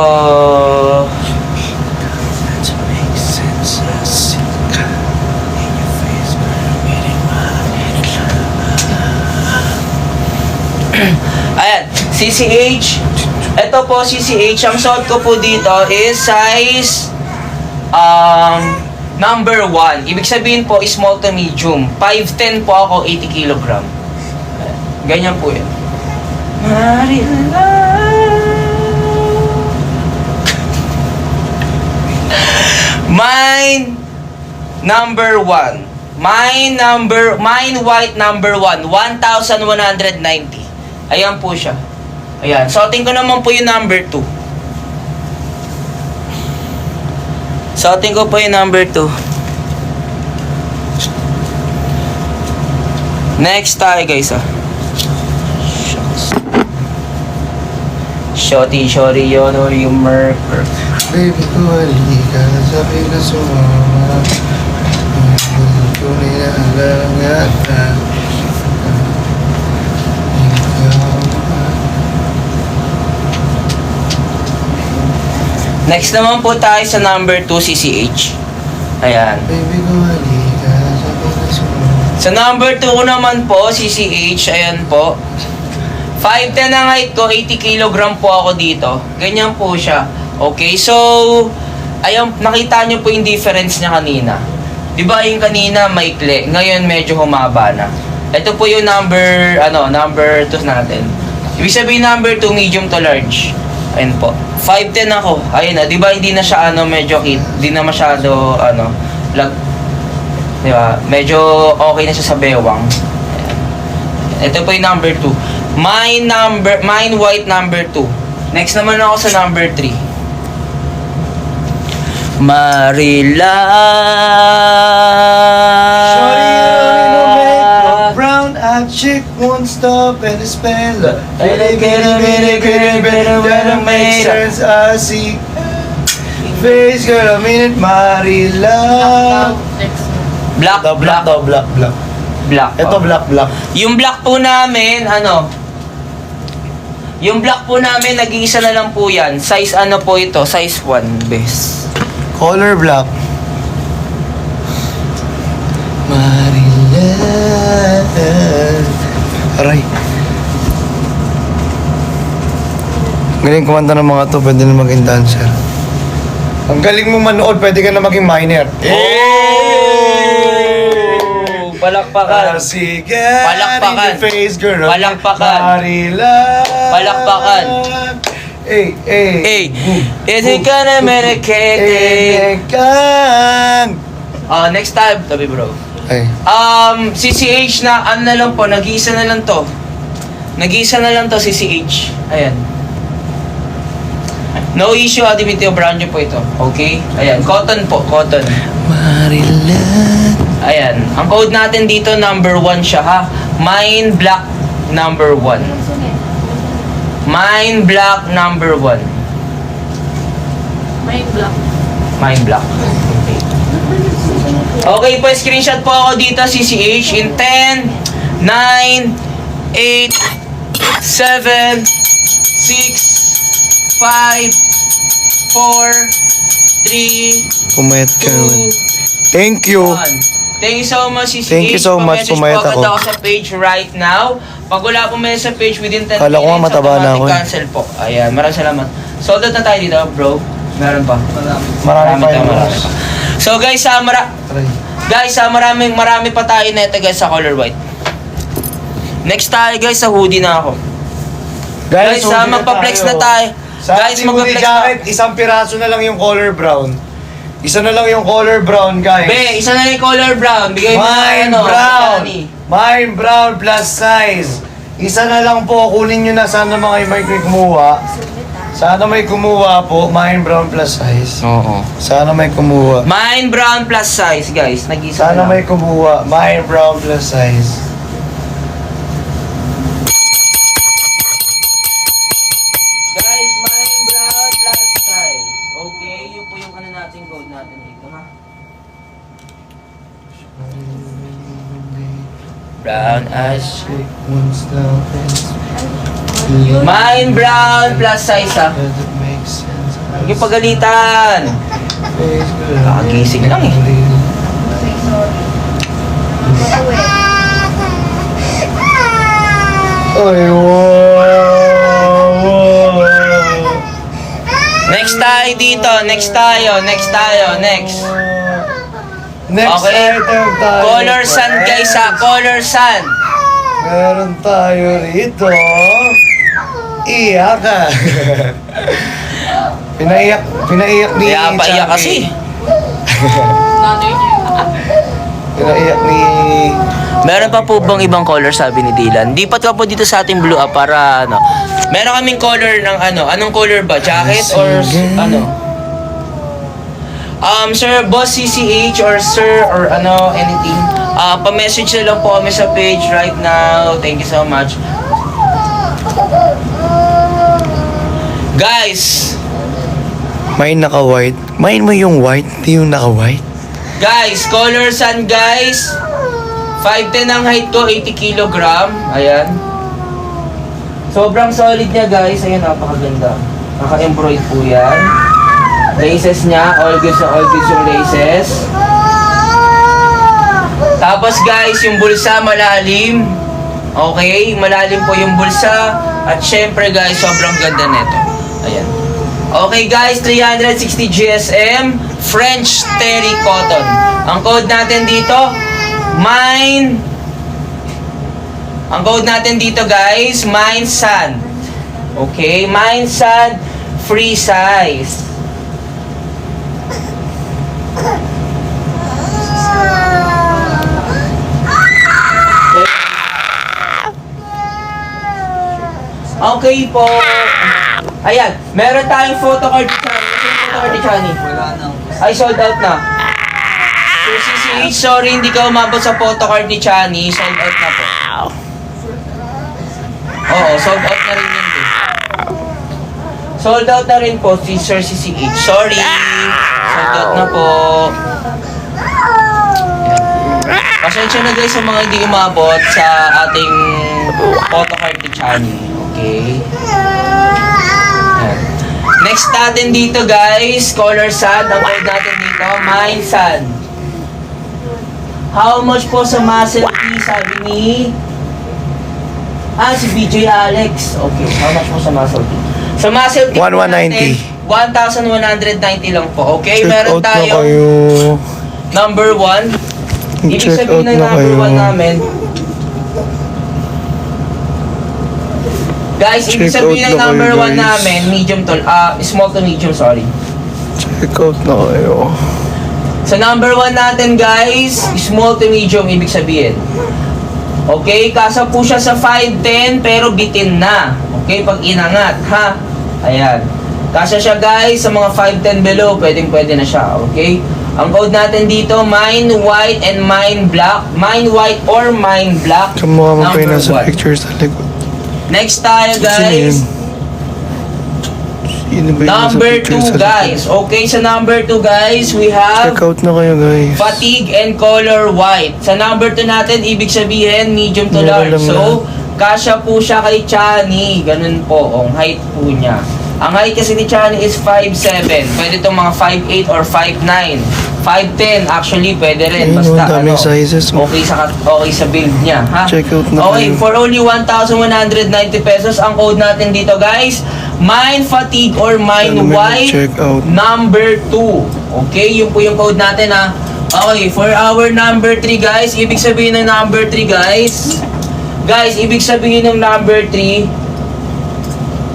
Ayan, CCH. Ito po, CCH. Ang suot ko po dito is size number 1. Ibig sabihin po, small to medium. 5'10 po ako, 80 kilogram. Ayan, ganyan po yan. Mine number 1. Mine white number 1. 1,190. Ayan po siya. Ayan. Suotin ko naman po yung number 2. Suotin ko po yung number 2. Next tayo guys Shorty, yun or yung murder. Baby ko, halika, sabi ka sumama. Tunay na alangatan. Next naman po tayo sa number 2, CCH. Ayan. Baby ko, halika, sabi ka sumama. Sa number 2 ko naman po, CCH. Ayan po. 5'10 ang height ko, 80 kilogram po ako dito. Ganyan po siya. Okay, so, ayun, nakita nyo po yung difference niya kanina. Diba yung kanina maikli, ngayon medyo humaba na. Ito po yung number 2 natin. Ibig sabihin number 2, medium to large. Ayun po. 5'10 ako. Ayun na, diba hindi na siya medyo hindi na masyado diba? Medyo okay na siya sa bewang. Ayan. Ito po yung number 2. Mine white number 2. Next naman ako sa number 3. Marila. Shorty, you know, makeup, brown eyed chick won't stop and spell. Better make sense, I see. Face, girl, a minute, Marila. Black. Black. Ito, black. Yung black po namin, yung black po namin, nag-iisa na lang po yan. Size po ito? Size 1, best. Color black. Marila. Aray. Galing kumanta ng mga to, pwede na maging dancer. Ang galing mo manood, pwede ka na maging miner. Palakpakan. Sige. Palakpakan. In your face, girl. Palakpakan. Marila. Palakpakan. Hey. Hindi ka na medicate. Kang. Next time, tabi bro. Ay. CCH na, na lang po, nag-iisa na lang to. Nag-iisa na lang to, CCH. Ayan. No issue, Adimitio Brancho po ito. Okay? Ayan, cotton po, cotton. Marila. Ayan, ang code natin dito, number 1 siya ha. Mine black number 1. Mine black number 1. Mine black. Okay po, screenshot po ako dito, CCH, in 10, 9, 8, 7, 6, 5, 4, 3, Pumayat ka naman. 2, Thank you. 1. Thank you so much, CCH. Thank you so much, Pa-message pumayat po agad ako. ako sa page right now. Pag wala pong message sa page within 10 Kala ko nga minutes, mataba na ako eh. cancel po. Ayan, maraming salamat. Sold out na tayo dito, bro. Meron pa. Marami pa yun. marami pa. So guys, marami pa tayo neto guys sa color white. Next tayo guys, sa hoodie na ako. Guys, hoodie na magpa-flex na tayo. Sa Guys, ating hoodie magpa-flex jacket, na. isang piraso na lang yung color brown. Isa na lang yung color brown, guys. Be, isa na yung color brown. Bigay mo Mine na brown. Johnny. Mine brown plus size. Isa na lang po. Kunin nyo na. Sana mga may kumuha. Sana may kumuha po. Mine brown plus size. Oo. Sana may kumuha. Mine brown plus size, guys. Nag-isa Sana na may lang. kumuha. Mine brown plus size. Guys, mine brown plus size. Okay, yun po yung nating code. brown eyes. Once now, Mine brown plus size ah. Huwag yung pagalitan. Kakagising lang eh. Ay, wow. Next tayo dito. Next. Next Okay. item tayo. Color sun guys ha. Color sun. Meron tayo rito. Iyakan. Pinaiyak ni Kaya paiyak kasi. Pinaiyak ni... Meron pa po bang ibang color sabi ni Dylan? Lipat ka po dito sa ating blue para ano. Meron kaming color ng ano. Anong color ba? Jacket or ano? Sir, Boss CCH or Sir or ano, anything. Pa-message na lang po kami sa page right now. Thank you so much. Guys, Mine naka-white. Mine mo yung white, hindi yung naka-white. guys, color sun guys. 5'10 ang height ko, 80 kilogram. Ayan. Sobrang solid niya guys. Ayan, napakaganda. Naka-embroid po yan. Laces niya, all goods yung laces. Tapos guys, yung bulsa malalim. Okay, malalim po yung bulsa. At syempre guys, sobrang ganda nito. Ayan. Okay guys, 360 GSM French Terry Cotton. Ang code natin dito, ang code natin dito guys, Mine Sand. Okay, Mine Sand free size. Okay po. Ayan, meron tayong photocard ni Chani. Ito yung photocard ni Chani. Wala nang. Ay, sold out na. So, CCH, sorry, hindi ka umabot sa photocard ni Chani. Sold out na po. Oo, sold out na rin yun din. Sold out na rin po si Sir CCH. Sorry. Sold out na po. Pasensya na guys sa mga hindi umabot sa ating photocard ni Chani. Okay. Ayan. Next natin dito guys, color sand. Ang code natin dito, Mine Sand. How much po sa muscle T, sabi ni... si BJ Alex. Okay, how much po sa muscle T? Sa muscle T, 1,190. 1,190 lang po. Okay, Check meron out na tayo kayo. number 1. Ibig Check sabihin out ng na number kayo. 1 namin, guys, ibig Check sabihin ng out na number kayo, 1 guys. namin, small to medium, sorry. Check out na kayo. Sa number 1 natin guys, small to medium ibig sabihin. Okay, kasa po siya sa 5'10 pero bitin na. Okay, pag inangat, ha? Ayan. Kasa siya guys sa mga 5'10 below, pwede na siya, okay? Ang code natin dito, Mine White and Mine Black. Mine White or Mine Black. Kamukha mo pa yung Number nasa 1. picture sa likod. Next tayo guys. Sino ba yung nasa Number picture 2 sa likod? guys. Okay, sa number 2 guys, we have Check out na kayo guys. fatigue and color white. Sa number 2 natin, ibig sabihin medium to Meron large. lang So, kasya po siya kay Chani. Ganun po ang height po niya. Ang height kasi ni Chani is 5'7". Pwede itong mga 5'8 or 5'9". 5'10", actually, pwede rin. Ayun, Basta, ang daming sizes. okay sa build niya, ha? Check out na Okay, kayo. for only 1,190 pesos, ang code natin dito, guys. Mine Fatigue or Mine Ano ba yung White check out? number 2. Okay, yun po yung code natin, ha? Okay, for our number 3, guys, ibig sabihin ng number 3, guys. Guys, ibig sabihin ng number 3,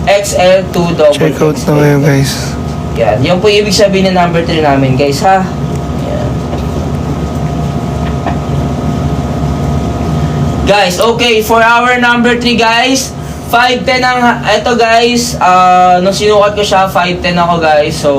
XL2 double Check out na kayo guys. Yan, yun po yung ibig sabihin ng number 3 namin, guys, ha? Yan. Guys, okay, for our number 3, guys, 5'10 ang, eto guys, nung sinukat ko siya, 5'10 ako guys, so,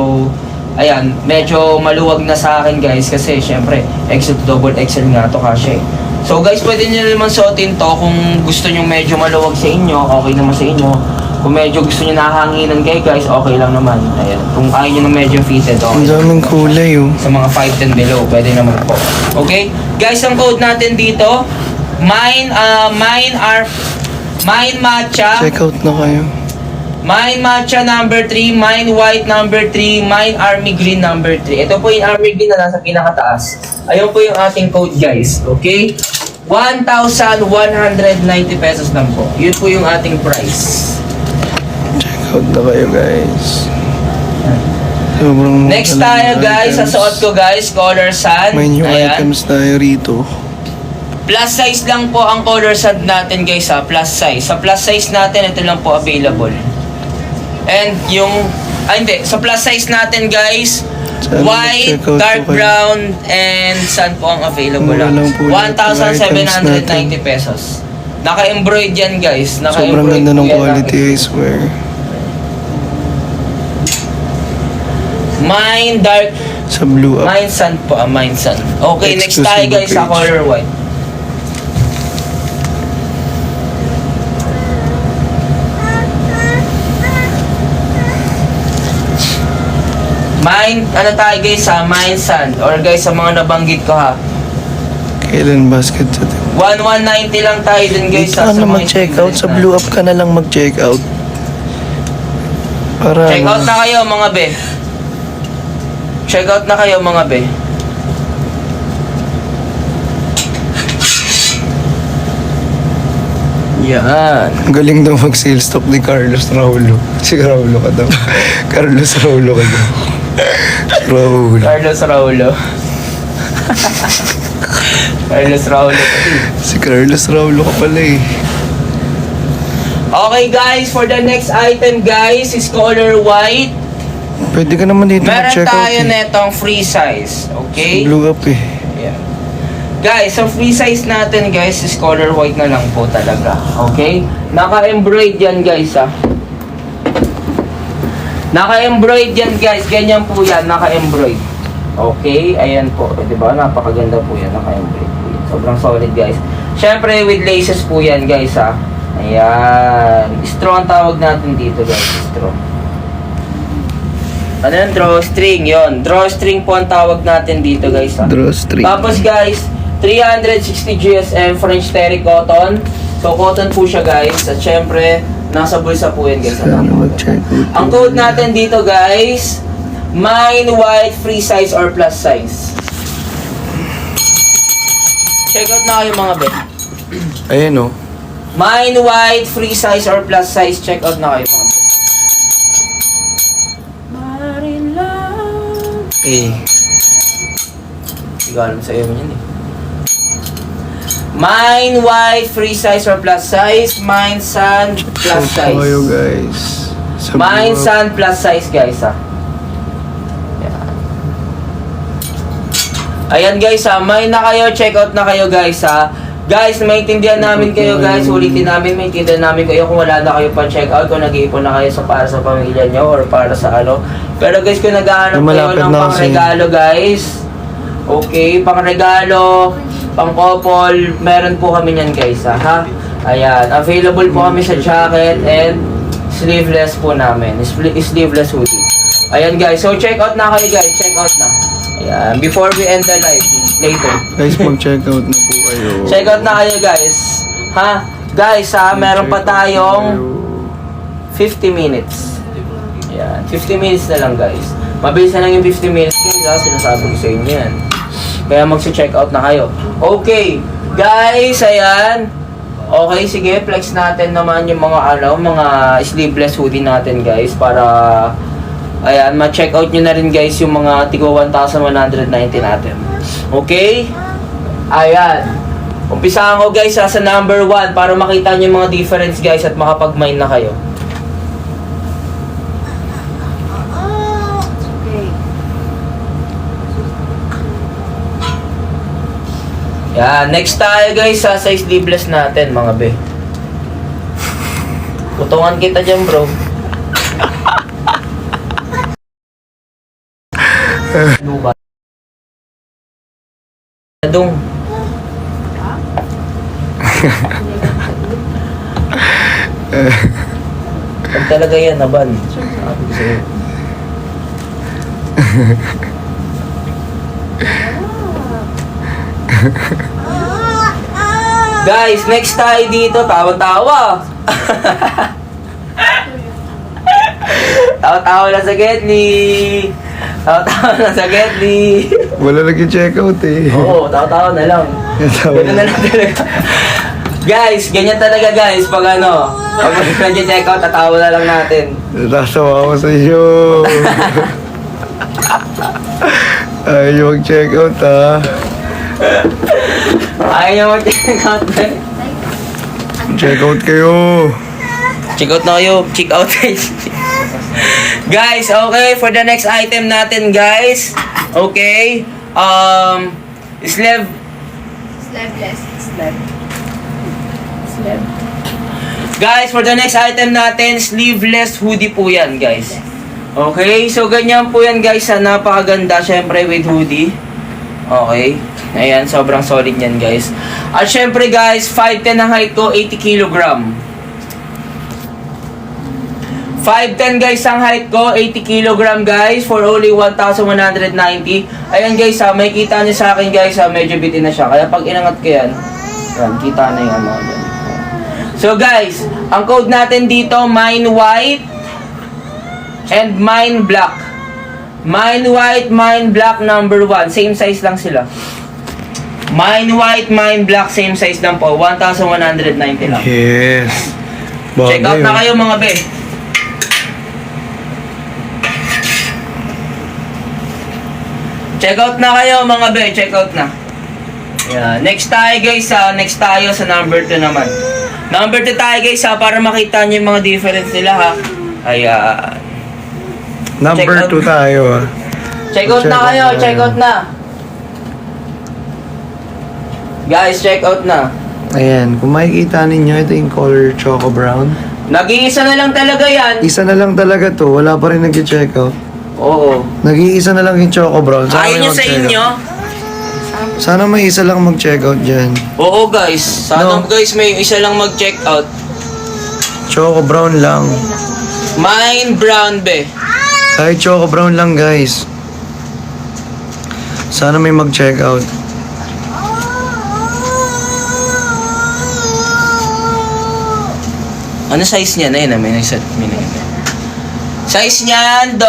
ayan, medyo maluwag na sa akin guys, kasi syempre, XL to double XL nga to kasi. So guys, pwede nyo naman suotin to kung gusto nyo medyo maluwag sa inyo, okay naman sa inyo. Kung medyo gusto nyo nahanginan kayo guys, okay lang naman. Ayan, kung ayaw nyo ng medyo fitted, okay. Ang daming kulay oh. Sa mga 5'10 below, pwede naman po. Okay? Guys, ang code natin dito, Mine Matcha. Check out na kayo. Mine Matcha number 3, Mine White number 3, Mine Army Green number 3. Ito po yung Army Green na nasa pinakataas. Ayun po yung ating code guys. Okay? 1,190 pesos lang po. Yun po yung ating price. Check out na kayo guys. Sobrang Next tayo guys, sa suot ko guys, color sand. May new Ayan. items tayo rito. Plus size lang po ang color sand natin guys ha, plus size. Sa plus size natin, ito lang po available. And yung, hindi, sa plus size natin guys, Sana white, mag-check out dark po kayo. brown, and sand po ang available. Mura lang po lahat ng items 1,790 pesos. Naka-embroid yan guys. Sobrang Naka-embroid ganda po ng yan, quality, I swear. Mine dark, Sa blue up. mine sand po, mine sand. Okay, next tayo Exclusive guys sa page. color white. Mine, ano tayo guys sa mine sand or guys sa mga nabanggit ko ha. Kailan basket sa tip? 1,190 lang tayo dun guys Dito sa ka na mga mag-check out. Sa blue up ka na lang mag-check out. Para Check out na kayo mga be. Check out na kayo mga be. Yan. Ang galing daw mag-sales talk ni Carlos Raulo. Si Raulo ka daw. Carlos Raulo ka daw. Raulo. Carlos Raulo. Carlos Raulo. Si Carlos Raulo ka pala eh. Okay guys, for the next item guys is color white. Pwede ka naman dito Meron mag-check out tayo eh. netong free size. Okay? Blue up eh. Yeah. Guys, ang free size natin guys is color white na lang po talaga. Okay? Naka-embroid yan guys ha. Naka-embroid yan guys. Ganyan po yan. Naka-embroid. Okay? Ayan po. Diba? Napakaganda po yan. Naka-embroid po yan. Sobrang solid guys. Syempre with laces po yan guys ha. Ayan. Straw ang tawag natin dito guys. Straw. Ano yun? Drawstring. Yun. Drawstring po ang tawag natin dito guys ha. Drawstring. Tapos guys, 360 GSM French terry cotton. So cotton po siya guys. At syempre, nasa bulsa po yan guys. Sana mag-check out. Ang code natin dito guys, mine white free size or plus size. Check out na kayo mga bet. Ayan oh. Mine white free size or plus size. Check out na kayo mga bet. Eh. Hindi ko alam sa iyo yun eh. Mine white free size or plus size. Mine sand plus Check size. kayo guys. Sa Mine blue up. sand plus size guys ha. Yan. Ayan guys ha. Mine na kayo. Check out na kayo guys ha. Guys, maintindihan namin kayo guys. Ulitin namin, maintindihan namin kayo kung wala na kayo pa check out, kung nag-iipon na kayo para sa pamilya nyo or para sa ano. Pero guys, kung naghahanap kayo Malapit ng na kasi. pangregalo guys. Okay, pangregalo, pang-couple, meron po kami niyan guys ha. Ayan, available po kami sa jacket and sleeveless po namin. Sleeveless hoodie. Ayan guys, so check out na kayo guys. Check out na. Ayan, before we end the live, later. Guys, mag-check out na po kayo. Check out na kayo guys. Ha? Guys ha, meron pa tayong 50 minutes. Yan, 50 minutes na lang guys. Mabilis na lang yung 50 minutes guys ha, sinasabi ko sa inyo yan. Kaya mag-check out na kayo. Okay, guys, ayan. Okay, sige, flex natin naman yung mga mga sleeveless hoodie natin guys para ayan, ma-check out nyo na rin guys yung mga tigo 1,190 natin. Okay? Ayan. Umpisahan ko guys sa number 1 para makita nyo yung mga difference guys at makapag-mine na kayo. Yan. Next tayo guys sa size sleeveless natin mga be. Putungan kita dyan bro. Luba. Adong. Pag talaga yan, naban. Sabi ko sa'yo. Guys, next tayo dito, tawa-tawa. Tawa-tawa na sa Getly. Tawa-tawa na sa Getly. Wala nag-check out eh. Oo, tawa-tawa na lang. Ganun na lang talaga. Guys, ganyan talaga guys. Pag nag-check out, tatawa na lang natin. Natasawa ako sa iyo. Ayaw niyo mag-check out ha. Ayaw niyo mag-check out eh. Check out kayo. Check out na kayo. Check out guys, okay. For the next item natin guys. Okay. Sleeveless. Sleeve. Guys, for the next item natin, sleeveless hoodie po yan, guys. Okay, so ganyan po yan, guys. Napakaganda, syempre, with hoodie. Okay. Ayan, sobrang solid yan, guys. At syempre, guys, 5'10 ang height ko, 80 kilogram. 5'10 guys ang height ko, 80 kilogram guys, for only 1,190. Ayan guys ha, may kita nyo sa akin guys ha, medyo bitin na siya. Kaya pag inangat ko yan, kita na yung ano. So guys, ang code natin dito, mine white and mine black. Mine white, mine black number 1. Same size lang sila. Mine white, mine black, same size lang po. 1,190 lang. Yes. Check out na kayo mga be. Check out na kayo mga be. Check out na. Yeah. Next tayo guys ha. Next tayo sa number 2 naman. Number 2 tayo guys ha. Para makita nyo yung mga difference nila ha. Ayan. Number 2 tayo ah. Check out na kayo. Check out na. Guys, check out na. Ayan, kung makikita ninyo, ito yung color choco brown. Nag-iisa na lang talaga yan. Isa na lang talaga to, wala pa rin nag-check out. Oo. Nag-iisa na lang yung choco brown. Sana Ayaw may nyo sa mag-check inyo? out. Sana may isa lang mag-check out dyan. Oo guys. Sana No. guys may isa lang mag-check out. Choco brown lang. Mine brown be. Kahit choco brown lang guys. Sana may mag-check out. Ano size niya? Ayun na, may nagset. Size niyan,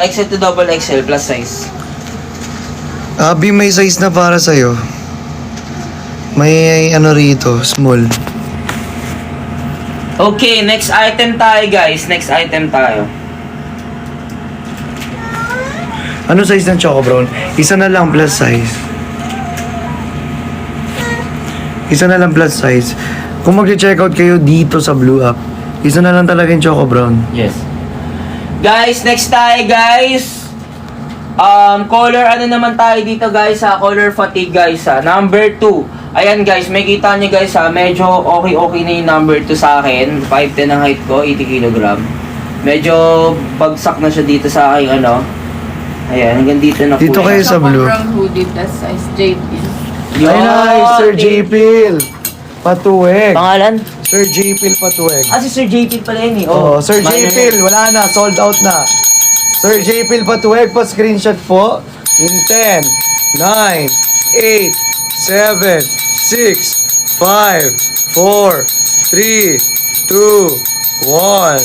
XL to double XL plus size. Abi, may size na para sa'yo. May ano rito, small. Okay, next item tayo guys. Next item tayo. Ano size ng choco brown? Isa na lang plus size. Isa na lang plus size. Kung mag-check out kayo dito sa Blue App, isa na lang talaga yung choco brown. Yes. Guys, next tayo guys. Color ano naman tayo dito guys ha? Color fatigue guys ha. Number 2. Ayan guys, may kita nyo guys ha. Medyo okay na yung number 2 sa akin. 5'10 ang height ko, 80 kg. Medyo bagsak na siya dito sa aking ano. Ayan, hanggang dito na po. Dito kayo sa blue. Brown hoodie plus size JP. Ay nice, Sir J. Phil. Patuweg. Pangalan? Sir J. Phil Patuweg. Si Sir JP pala yun eh. Oh, Sir J. Phil, wala na, sold out na. Sir J. Phil Patuweg, pa-screenshot po. In 10, 9, 8, 7, 6, 5, 4, 3, 2, 1.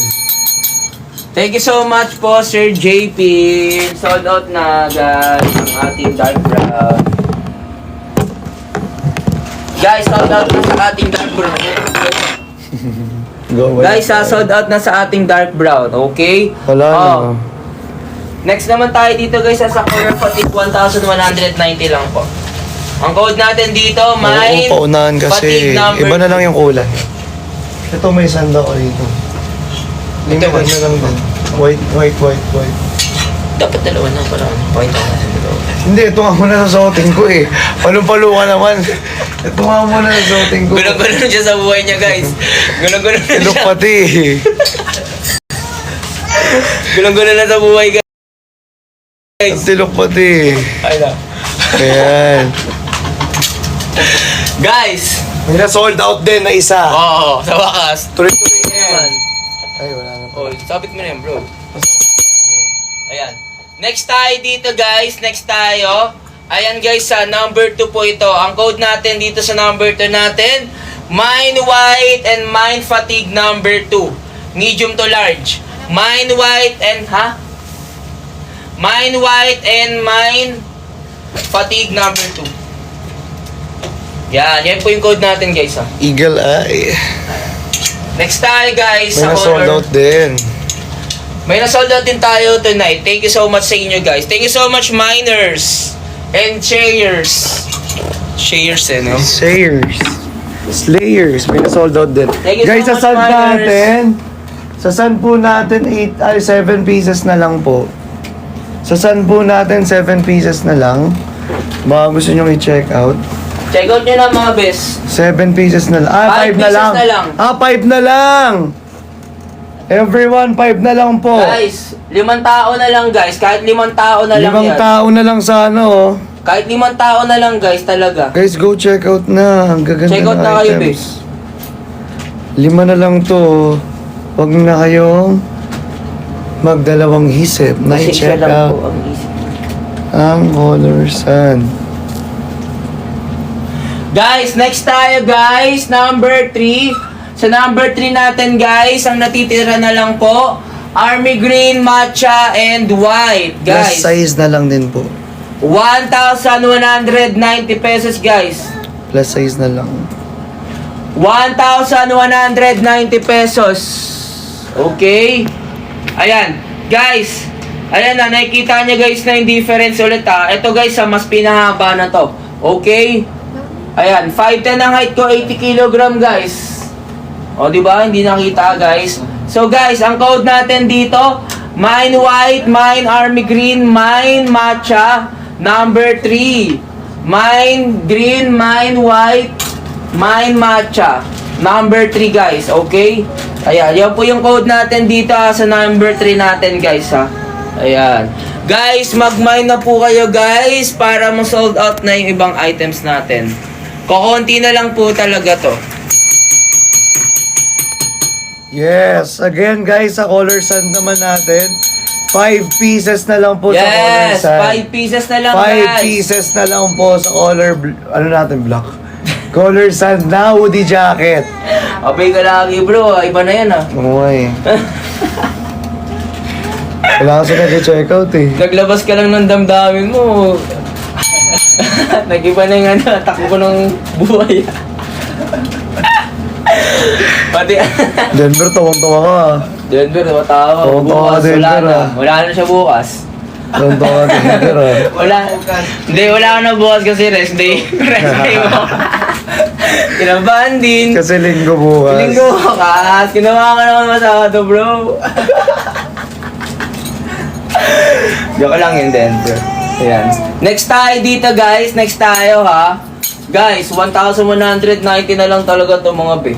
Thank you so much po, Sir JP. Sold out na, guys, ang ating dark brown. Guys, sold out na sa ating dark brown. Go, Guys, sold out na sa ating dark brown, okay? Wala na. Next naman tayo dito, guys, sa color fatigue, 1,190 lang po. Ang code natin dito, may Oo, paunahan kasi. fatigue number. Iba na lang yung kulay. Ito may sanda ko rito. Limited Ito, na lang din. White. Dapat dalawa na pala. Pakita ko na sa dalawa. Hindi, ito nga muna sa suotin ko eh. Palong-palo ka naman. Ito nga muna sa suotin ko. Gulang-gulang na siya sa buhay niya, guys. Gulang-gulang na Ilok siya. pati eh. Gulang-gulang na sa buhay, guys. Tilok pati eh. Ay na. Ayan. Guys! May na-sold out din na isa. Oo, sa wakas. Tuloy-tuloy na yan. Ayan. Ay, wala na. Oh, sabit mo na yan, bro. Ayan. Next tayo dito, guys. Next tayo. Ayan, guys, sa number 2 po ito. Ang code natin dito sa number 2 natin, Mine white and mine fatigue number 2. Medium to large. Mine white and Mine white and mine fatigue number 2. Yan po yung code natin guys Eagle Eye. Next tayo guys May sa na-sold color. out din. May na-sold out din tayo tonight. Thank you so much sa inyo guys. Thank you so much miners and sharers. Sharers no? Slayers. Slayers. May na-sold out din. Thank you Guys, so sa much, sand miners. natin, sa sand po natin, 7 pieces na lang po. Sa sand po natin, 7 pieces na lang. Baka gusto nyo i-check out. Check out nyo na mga best. 7 pieces na lang. 5 na pieces lang. na lang. 5 na lang. Everyone, 5 na lang po. Guys, 5 tao na lang guys. Kahit 5 tao na lang 5 yan. tao na lang sa ano, oh. Kahit 5 tao na lang guys talaga. Guys, go check out na. Ang gaganda Check out ng na kayo, items. 5 na lang to. Huwag na kayong magdalawang isip na Kasi isa i-check lang out po ang isip. ang color sand. Guys, next tayo guys. Number 3. Sa number 3 natin guys, ang natitira na lang po, army green, matcha, and white. Plus Guys, size na lang din po. 1,190 pesos guys. Plus size na lang. 1,190 pesos. Okay? Ayan. Guys, ayan na, nakikita niya guys na yung difference ulit Ito guys, mas pinahaba na to. Okay? Ayan, 5'10 ang height ko, 80 kg guys. O, di ba? Hindi nakita guys. So guys, ang code natin dito, mine white, mine army green, mine matcha, number 3. Mine green, mine white, mine matcha, number 3 guys, okay? Ayan, yan po yung code natin dito sa number 3 natin guys Ayan. Guys, mag-mine na po kayo guys para ma-sold out na yung ibang items natin. Kokonti na lang po talaga to. Yes, again guys, sa color sand naman natin, 5 pieces na lang po sa color Yes, sand. 5 pieces na lang 5 guys. pieces na lang po sa color, ano natin, black. Color sand na hoodie jacket. Abay ka lagi bro, iba na yan Okay. Wala kasi nag-check out eh. Naglabas ka lang ng damdamin mo. Nag-iba na yung takbo ko ng buhay. Pati, Denver, tawang-tawa ka. Denver, matawa. Oo, Bukas, wala Denver, na. Wala na siya bukas. Tawang-tawa ka, Denver Wala. Hindi, wala na bukas kasi rest day. Rest day mo. Kinabahan din. Kasi linggo bukas. Linggo bukas. Kinabahan ka naman masado, bro. Joke lang yun, Denver. Ayan. Next tayo dito, guys. Next tayo, Guys, 1,190 na lang talaga to mga be.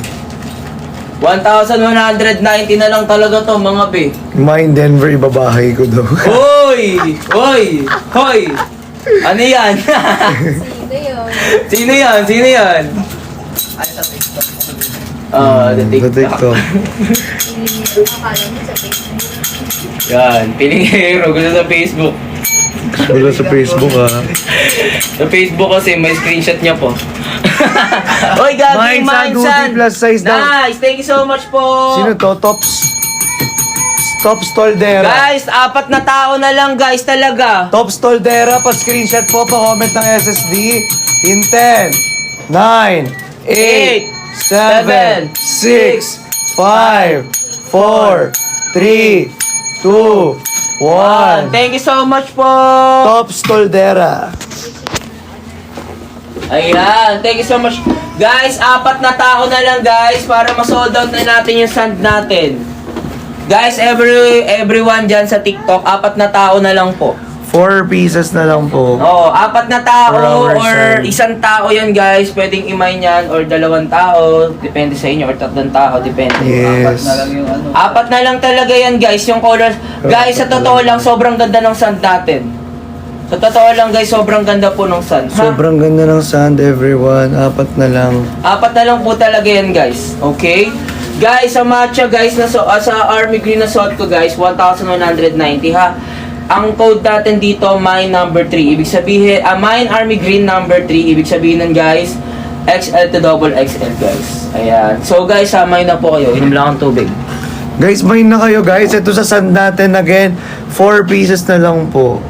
1,190 na lang talaga to mga be. Mine Denver, ibabahay ko daw. Hoy! Hoy! Hoy! Ano yan? Sino yun? Sino yan? Sino yan? The Sa TikTok. Akala mo sa Facebook. Yan, piling hero. Gusto sa Facebook. Wala sa Facebook Sa Facebook kasi may screenshot niya po. Oy, gagawin Mine Sand, hoodie plus size daw. Nice! Thank you so much po! Sino to? Top Stoldera. Guys, 4 na tao na lang guys talaga. Top Stoldera, pa-screenshot po, pa-comment ng SSD in 10, 9, 8, 7, 6, 5, 4, 3, 2, 1. Thank you so much po! Top Stoldera. Ayan, thank you so much. Guys, 4 na tao na lang guys para ma-sold out na natin yung sand natin. Guys, everyone dyan sa TikTok, 4 na tao na lang po. 4 pieces na lang po. Oo, 4 na tao Per hour, or sir. 1 tao yan guys. Pwedeng i-mine yan or 2 tao. Depende sa inyo or 3 tao. Depende. Yes. 4 na lang talaga yan guys. Yung colors. Guys, sa totoo lang, sobrang ganda ng sand natin. Sa totoo lang guys, sobrang ganda po ng sand. Sobrang ganda ng sand, everyone. 4 na lang. 4 na lang po talaga yan guys. Okay? Guys, sa matcha guys, sa army green na suot ko guys, 1,190 Ang code natin dito, mine number 3. Ibig sabihin, mine army green number 3. Ibig sabihin nun guys, XL to double XL, guys. Ayan. So, guys, samay na po kayo. Inom lang ang tubig. Guys, buy na kayo guys. Ito sa sand natin again. 4 pieces na lang po.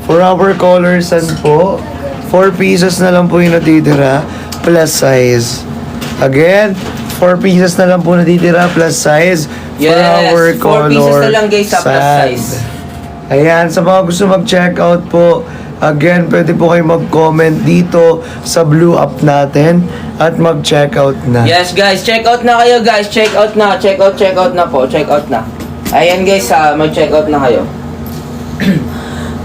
For our color sand po. 4 pieces na lang po yung natitira. Plus size. Again, 4 pieces na lang po natitira. Plus size. For Yes, our 4 color pieces na lang, guys, sa plus sand. size. Ayan, sa mga gusto mag-check out po, again, pwede po kayo mag-comment dito sa blue app natin at mag-check out na. Yes, guys. Check out na kayo, guys. Check out na. Check out na po. Check out na. Ayan, guys, mag-check out na kayo.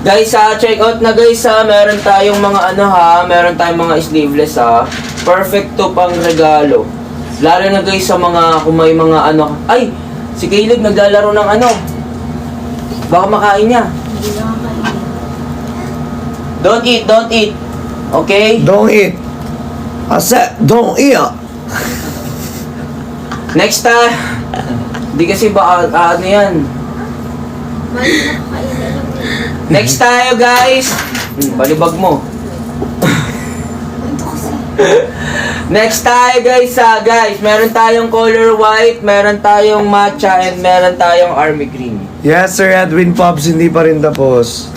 Guys, check out na, guys, meron tayong mga meron tayong mga sleeveless, Perfect to pang regalo. Lalo na, guys, sa mga, kung may mga ay, si Caleb naglalaro ng baka makain niya. Hindi lang kainin. Don't eat. Okay? Don't eat. I said, don't eat. Next time. Di kasi ba, yan. Mali na kakainin lang. Next tayo, guys. Balibag mo. Ito kasi. Next tayo, guys, guys. Meron tayong color white, meron tayong matcha, and meron tayong army green. Yes, Sir Edwin Pops, hindi pa rin tapos.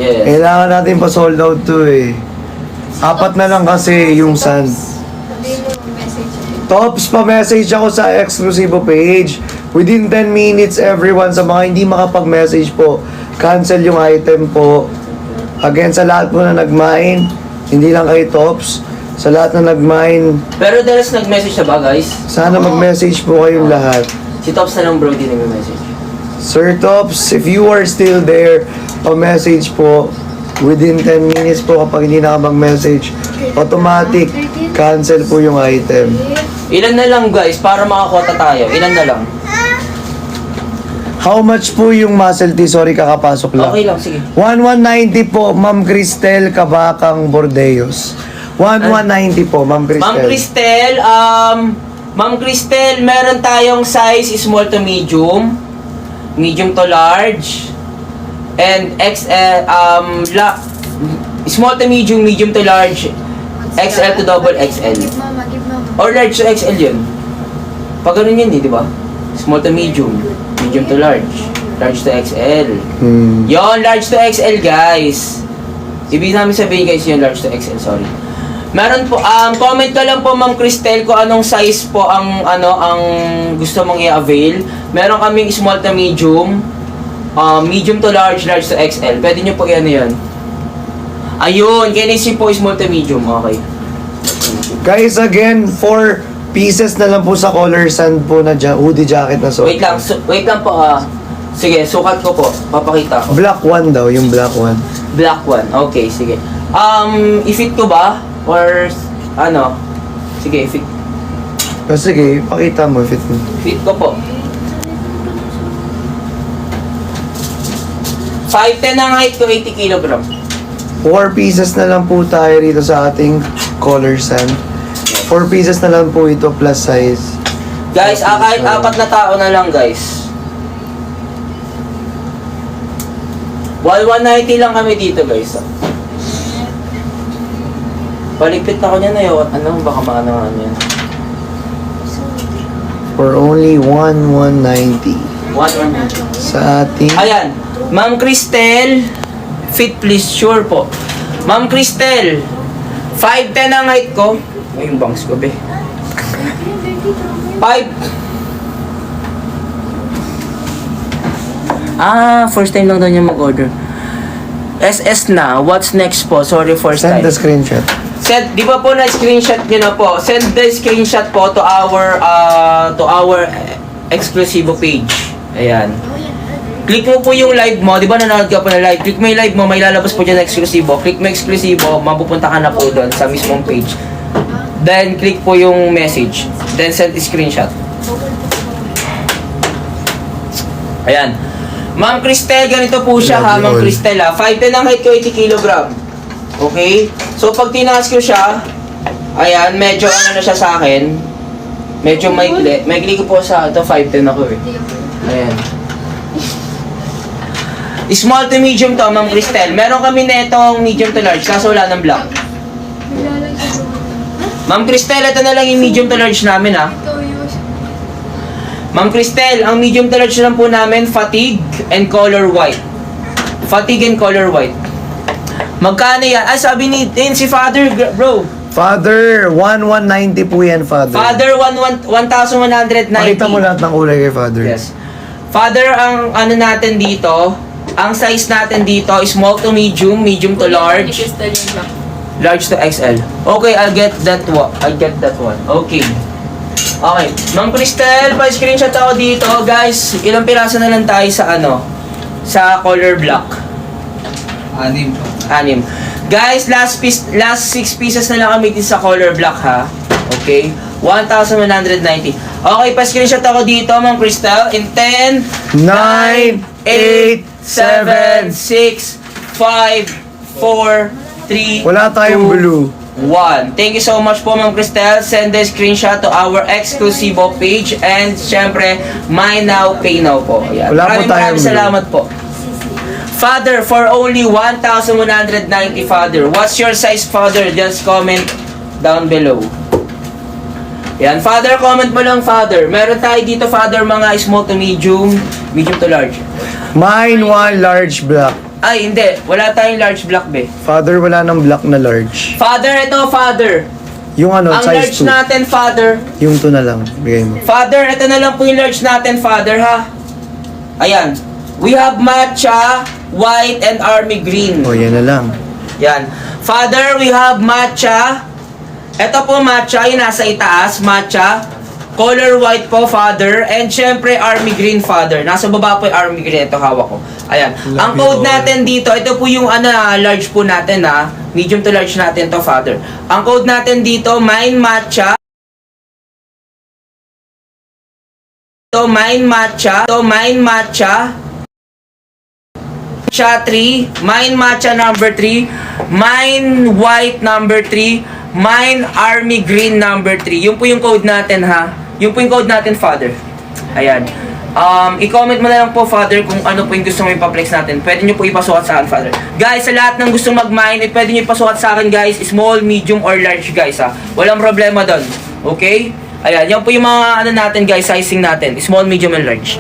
Yes. Kailangan natin pa-sold out to eh. 4 na lang kasi yung sand. Sabihin mo yung message. Tops, pa-message ako sa exclusive page. Within 10 minutes, everyone, sa mga hindi makapag-message po, cancel yung item po. Again, sa lahat po na nag-mine, hindi lang kay Tops, sa lahat na nag-mine, Pero Deres nag-message na ba, guys? sana mag-message po kayong lahat. Si Tops na lang, bro, hindi nag-message. Sir Tops, if you are still there, pa-message po. Within 10 minutes po kapag hindi na mag-message, automatic, cancel po yung item. Ilan na lang, guys, para makakota tayo? Ilan na lang? How much po yung muscle tea? Sorry, kakapasok lang. Okay lang, sige. 1190 po, Ma'am Cristel Kabakang Bordeos. 1190 po, Ma'am Cristel. Ma'am Cristel, meron tayong size small to medium, medium to large, and XL, small to medium, medium to large, XL to double XL. Give mama. Or large to XL yun. Pag ganun yun di ba? Small to medium, medium to large to XL. Yon, large to XL, guys. Ibig namin sabihin, guys, yung large to XL, sorry. Meron po, comment ka lang po, Ma'am Cristel, kung anong size po ang gusto mong i-avail. Meron kaming small to medium, medium to large to XL. Pwede nyo po yan. Ayun, kinisip po small to medium, okay. Guys, again, 4 pieces na lang po sa color sand po na hoodie jacket na suot. Wait lang po, sige, sukat ko po, papakita ko. Black one daw, yung black one. Black one, okay, sige. I-fit ko ba? Or, sige, fit Sige, pakita mo, fit mo. ko po. 5'10 ang height ko, 80 kilogram. 4 pieces na lang po tayo rito sa ating color sand. 4 pieces na lang po ito plus size. Guys, kahit 4 na tao na lang, guys. 190 lang kami dito, guys. Paligpit na ko niya na yun. Baka maano yan. For only 190 190. sa ating... Ayan. Ma'am Cristel, fit please, sure po. Ma'am Cristel, 5'10 ang height ko. Ay, yung bangs ko, be. 5. First time lang daw niya mag-order. SS na. What's next po? Sorry, first Send time. the screenshot. Send, di ba po na-screenshot nyo na po? Send the screenshot po to our exclusive page. Ayan. Click mo po yung live mo, di ba nanonood ka po na live? Click mo yung live mo, may lalabas po dyan na exclusive. Click mo exclusive, mapupunta ka na po doon sa mismong page. Then, click po yung message. Then, send screenshot. Ayan. Ma'am Cristel, ganito po siya ha, Ma'am Cristel ha. 5'10 ang height ko, 80 kilogram. Okay? So, pag tinaas ko siya, ayan, medyo na siya sa akin. Medyo maikli. Maikli ko po sa ito, 5'10 ako eh. Ayan. Small to medium to, Ma'am Cristel. Meron kami na itong medium to large, kaso wala ng black. Ma'am Cristel, ito na lang yung medium to large namin ha. Ito yung... Ma'am Cristel, ang medium to large lang po namin, fatigue and color white. Fatigue and color white. Magkano yan? Ah, sabi ni si Father, bro. Father, 1190 po yan, Father. Father, 1,190. Pakita mo lahat ng kulay kay Father. Yes. Father, ang ano natin dito, ang size natin dito is small to medium, medium to large, large to XL. Okay, I'll get that one. Okay. Okay. Ma'am Cristel, pa-screenshot ako dito. Guys, ilang piraso na lang tayo sa ano? Sa color block. 6. Guys, last 6 pieces na lang kami dito sa color block ha. Okay? 1,190. Okay, pa-screenshot ako dito, Ma'am Cristel. In 10, 9, 8, 7, 6, 5, 4, 3, Wala tayong 2, blue. 1. Thank you so much po, Ma'am Cristel. Send the screenshot to our exclusive page and syempre, My Now, Pay Now po. Ayan. Wala po tayong Maraming blue. salamat po. Father, for only 1,190, Father. What's your size, Father? Just comment down below. Yan, Father, comment mo lang, Father. Meron tayo dito, Father, mga small to medium, medium to large. Mine, one large black. Ay, hindi. Wala tayong large block, be. Father, wala ng black na large. Father, ito, Father. Yung ano, Ang size large 2. natin, Father. Yung 2 na lang. Bigay mo. Father, ito na lang po yung large natin, Father, ha? Ayan. We have matcha, white, and army green. O, yan na lang. Yan. Father, we have matcha. Ito po matcha, yung nasa itaas, matcha. Color white po, Father. And syempre, army green, Father. Nasa baba po yung army green. Ito, hawak ko. Ayan. Ang code natin dito, ito po yung large po natin, ha. Medium to large natin to, Father. Ang code natin dito, Mine Matcha. Ito, Mine Matcha. Ito, Mine Matcha. Matcha 3, Mine Matcha number 3, Mine White number 3, Mine Army Green number 3. Yun po yung code natin ha. Yun po yung code natin, Father. Ayan. I-comment mo na lang po, Father, kung ano po yung gusto mo ipaplex natin. Pwede nyo po ipasukat sa akin, Father. Guys, sa lahat ng gusto mag-mine, pwede nyo ipasukat sa akin, guys. Small, medium, or large, guys ha. Walang problema doon. Okay? Ayan. Yan po yung mga ano natin, guys, sizing natin. Small, medium, and large.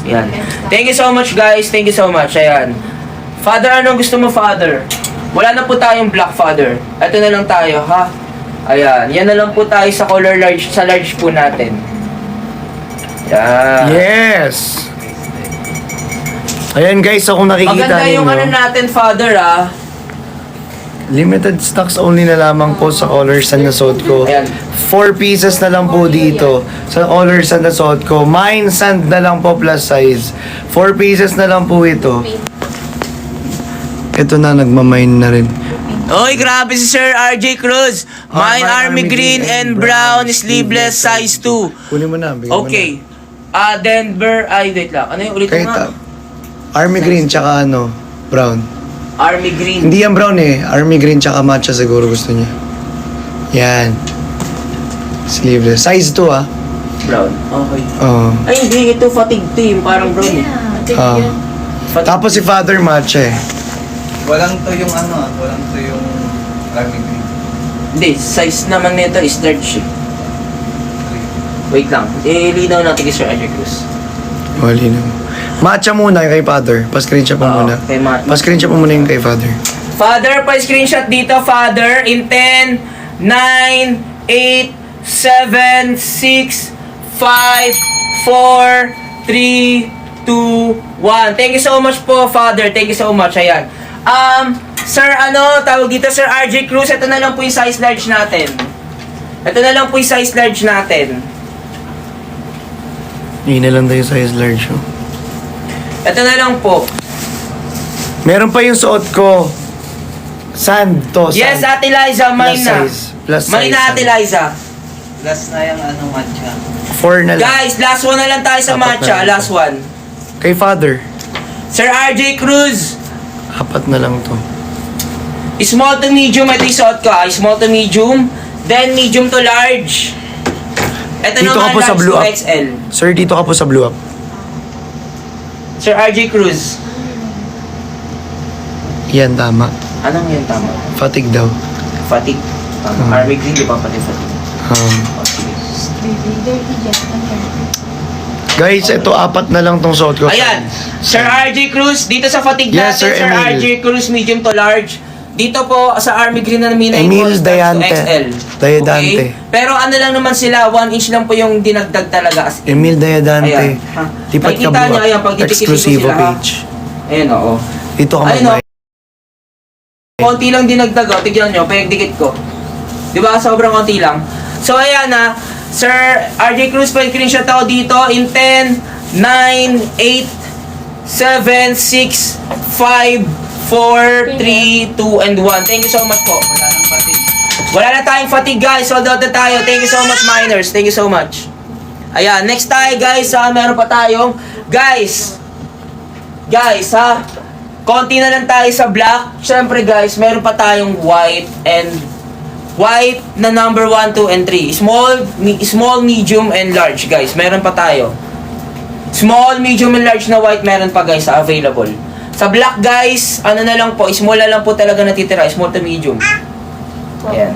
Yan. Thank you so much, guys. Thank you so much. Ayan. Father, anong gusto mo, Father? Wala na po tayong black, Father. Ito na lang tayo, ha? Ayan. Yan na lang po tayo sa color large, sa large po natin. Yan. Yes! Ayan guys, so kung nakikita Maganda yung ano ninyo, natin, Father, ah. limited stocks only na lamang po sa colors na nasuot ko. Ayan. 4 pieces na lang po dito sa colors na nasuot ko. Mine sand na lang po plus size. 4 pieces na lang po ito. Ito na, nagmamine na rin. Oy, grabe si Sir RJ Cruz. Mine Army Green and Brown sleeveless size 2. Kunin mo na, bigyan mo Okay. Denver, ay, wait lang. Ano yung ulit na. Kahit nga? Army green tsaka ano, brown. Army Green. Hindi yan brown eh. Army green tsaka matcha siguro gusto niya. Yan. Sleeveless. Size 2 ah. Brown. Okay. Oo. Ay, hindi. Ito fatigue to yung parang brown eh. Ah. Fatigue. Tapos si Father matcha eh. Walang to yung ano, walang to yung army green. Hindi, size naman nito is large eh. Wait lang. Linaw natin kay Sir RJ Cruz. Wali na. Matcha muna yung kay Father. Pa-screenshot mo Oo, muna. kay Pa-screenshot mo muna yung kay Father. Father, pa-screenshot dito, Father. In 10, 9, 8, 7, 6, 5, 4, 3, 2, 1. Thank you so much po, Father. Thank you so much. Ayan. Sir, tawag dito, Sir RJ Cruz, ito na lang po yung size large natin. Ito na lang po yung size large natin. Hindi na lang tayo size large. Oh. Ito na lang po. Meron pa yung suot ko. Sand to. Sand. Yes, Ate Liza, mine Plus na. size. Plus Mine size. na, Ate Liza. Last na yung ano, matcha. 4 na lang. Guys, last one na lang tayo sa Apat na matcha. lang. Last one. Kay Father. Sir RJ Cruz. 4 na lang to. Small to medium, ito yung suot ko. Small to medium. Then medium to large. Ito Dito naman ka po sa large blue to up. XL. Sir, dito ka po sa blue up. Sir RJ Cruz. Yan, tama. Anong yun tama? Fatigue daw. Fatigue. Army green, di ba pati fatigue? Oh, sige. Dirty dyan. Guys, ito 4 na lang tong suot ko. Ayan, Sir RJ Cruz, dito sa fatigue Yes, natin, Sir Sir Emil. RJ Cruz, medium to large. Dito po sa Army Green na namin Emil Dayante. XL. Dayadante. Pero ano lang naman sila, 1 inch lang po yung dinagdag talaga. As in. Emil Dayadante. Ayan. Ha? Tipat Nakikita ka niyo, ayan, pag buka. titikit ko Exclusive sila, ha? page. Ayan, oo. Dito ka Ayun, mag Konti lang dinagdag, oh. Tignan nyo, pagdikit ko. Di ba? Sobrang konti lang. So, ayan na. Sir RJ Cruz, pa-screenshot ako dito in 10, 9, 8, 7, 6, 5, 4, 3, 2, and 1. Thank you so much po. Wala nang fatigue. Wala na tayong fatigue, guys. Sold out na tayo. Thank you so much, miners. Thank you so much. Ayan, next tayo, guys. Meron pa tayong, guys, ha? Konti na lang tayo sa black. Siyempre, guys, meron pa tayong white and white na number 1, 2, and 3. Small, medium, and large, guys. Meron pa tayo. Small, medium, and large na white meron pa, guys, available. Sa black, guys, ano na lang po, small na lang po talaga natitira. Small to medium. Ayan.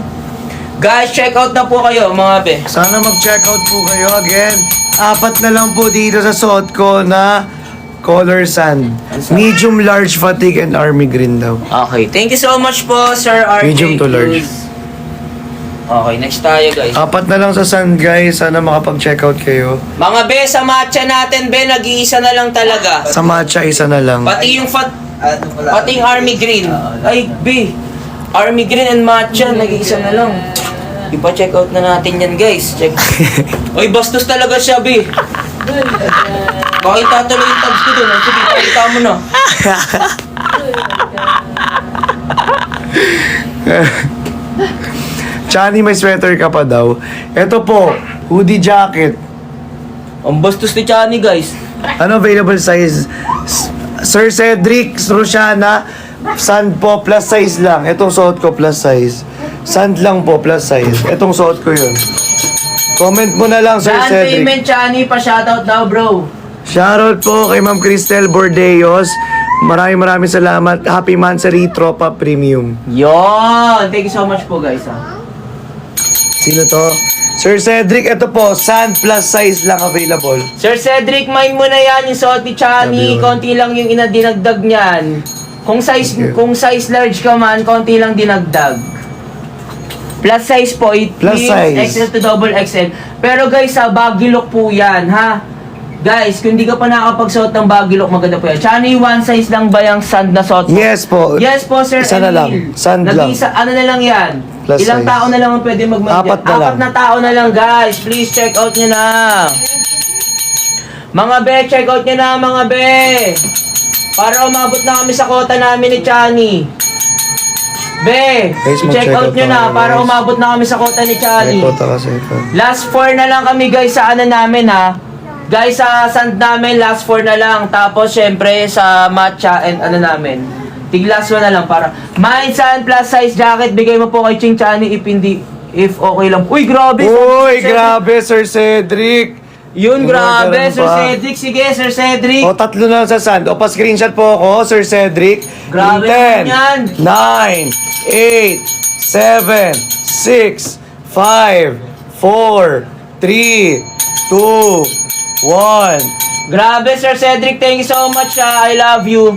Guys, check out na po kayo, mga be. Sana mag-check out po kayo again. 4 na lang po dito sa suot ko na color sand. Medium, large, fatigue, and army green daw. Okay, thank you so much po, Sir RJ Medium to large. Cruz. Okay, next tayo, guys. 4 na lang sa sand, guys. Sana makapag-check out kayo. Mga be, sa matcha natin, be, nag-iisa na lang talaga. Sa matcha, isa na lang. Pati yung Ano pala? pati yung army green. Ay, be, army green and matcha, nag-iisa na lang. Ipa-check out na natin yan, guys. Check. Oy, bastos talaga siya, be. Bakit tatuloy yung tabs ko dun? Sige, pakita mo na. Chani, may sweater ka pa daw. Ito po, hoodie jacket. Ang bastos ni Chani, guys. Ano available size? Sir Cedric, Rosiana, sand po, plus size lang. Itong suot ko, plus size. Sand lang po, plus size. Itong suot ko yun. Comment mo na lang, Sir Saan Cedric. payment, Chani? Pa-shoutout daw, bro. Shoutout po kay Ma'am Cristel Bordeos. Maraming salamat. Happy Mansari Tropa Premium. Yon! Thank you so much po, guys, ha. Sino to? Sir Cedric, ito po, sand plus size lang available. Sir Cedric, mind mo na yan yung suot ni Chani. Sabi mo. Konti lang yung dinagdag niyan. Kung Sige. size large ka man, konti lang dinagdag. Plus size po, it Plus means size. XL to double XL. Pero guys, sa baggy look po yan, ha? Guys, kung hindi ka pa nakakapagsuot ng baggy look, maganda po yan. Chani, one size lang ba yung sand na suot mo? Yes po. Yes po, Sir Isa na Emil. lang. Sand lang. Ano na lang yan? Plus Ilang size. tao na lang ang pwede mag-mag 4 na lang. 4 na tao na lang, guys. Please check out nyo na. Mga be, check out nyo na, mga be. Para umabot na kami sa kota namin ni Chani. Be, Guys, check mag-check out out nyo na na kayo, para guys. umabot na kami sa kota ni Chani. May kota kasi ito. Last 4 na lang kami, guys, sa ano namin, ha. Guys, sa sand namin, last 4 na lang. Tapos, syempre, sa matcha and ano namin. Tig last 1 na lang para. Mine sand plus size jacket, bigay mo po kay Ching Chani if okay lang. Uy, grabe! Uy, Sir Cedric. grabe, Sir Cedric. Yun, grabe, Ganun Sir pa. Cedric. Sige, Sir Cedric. O, 3 na lang sa sand. O, pa-screenshot po ako, Sir Cedric. Grabe naman yan. 9, 8, 7, 6, 5, 4, 3, 2, 1. Grabe, Sir Cedric. Thank you so much. I love you.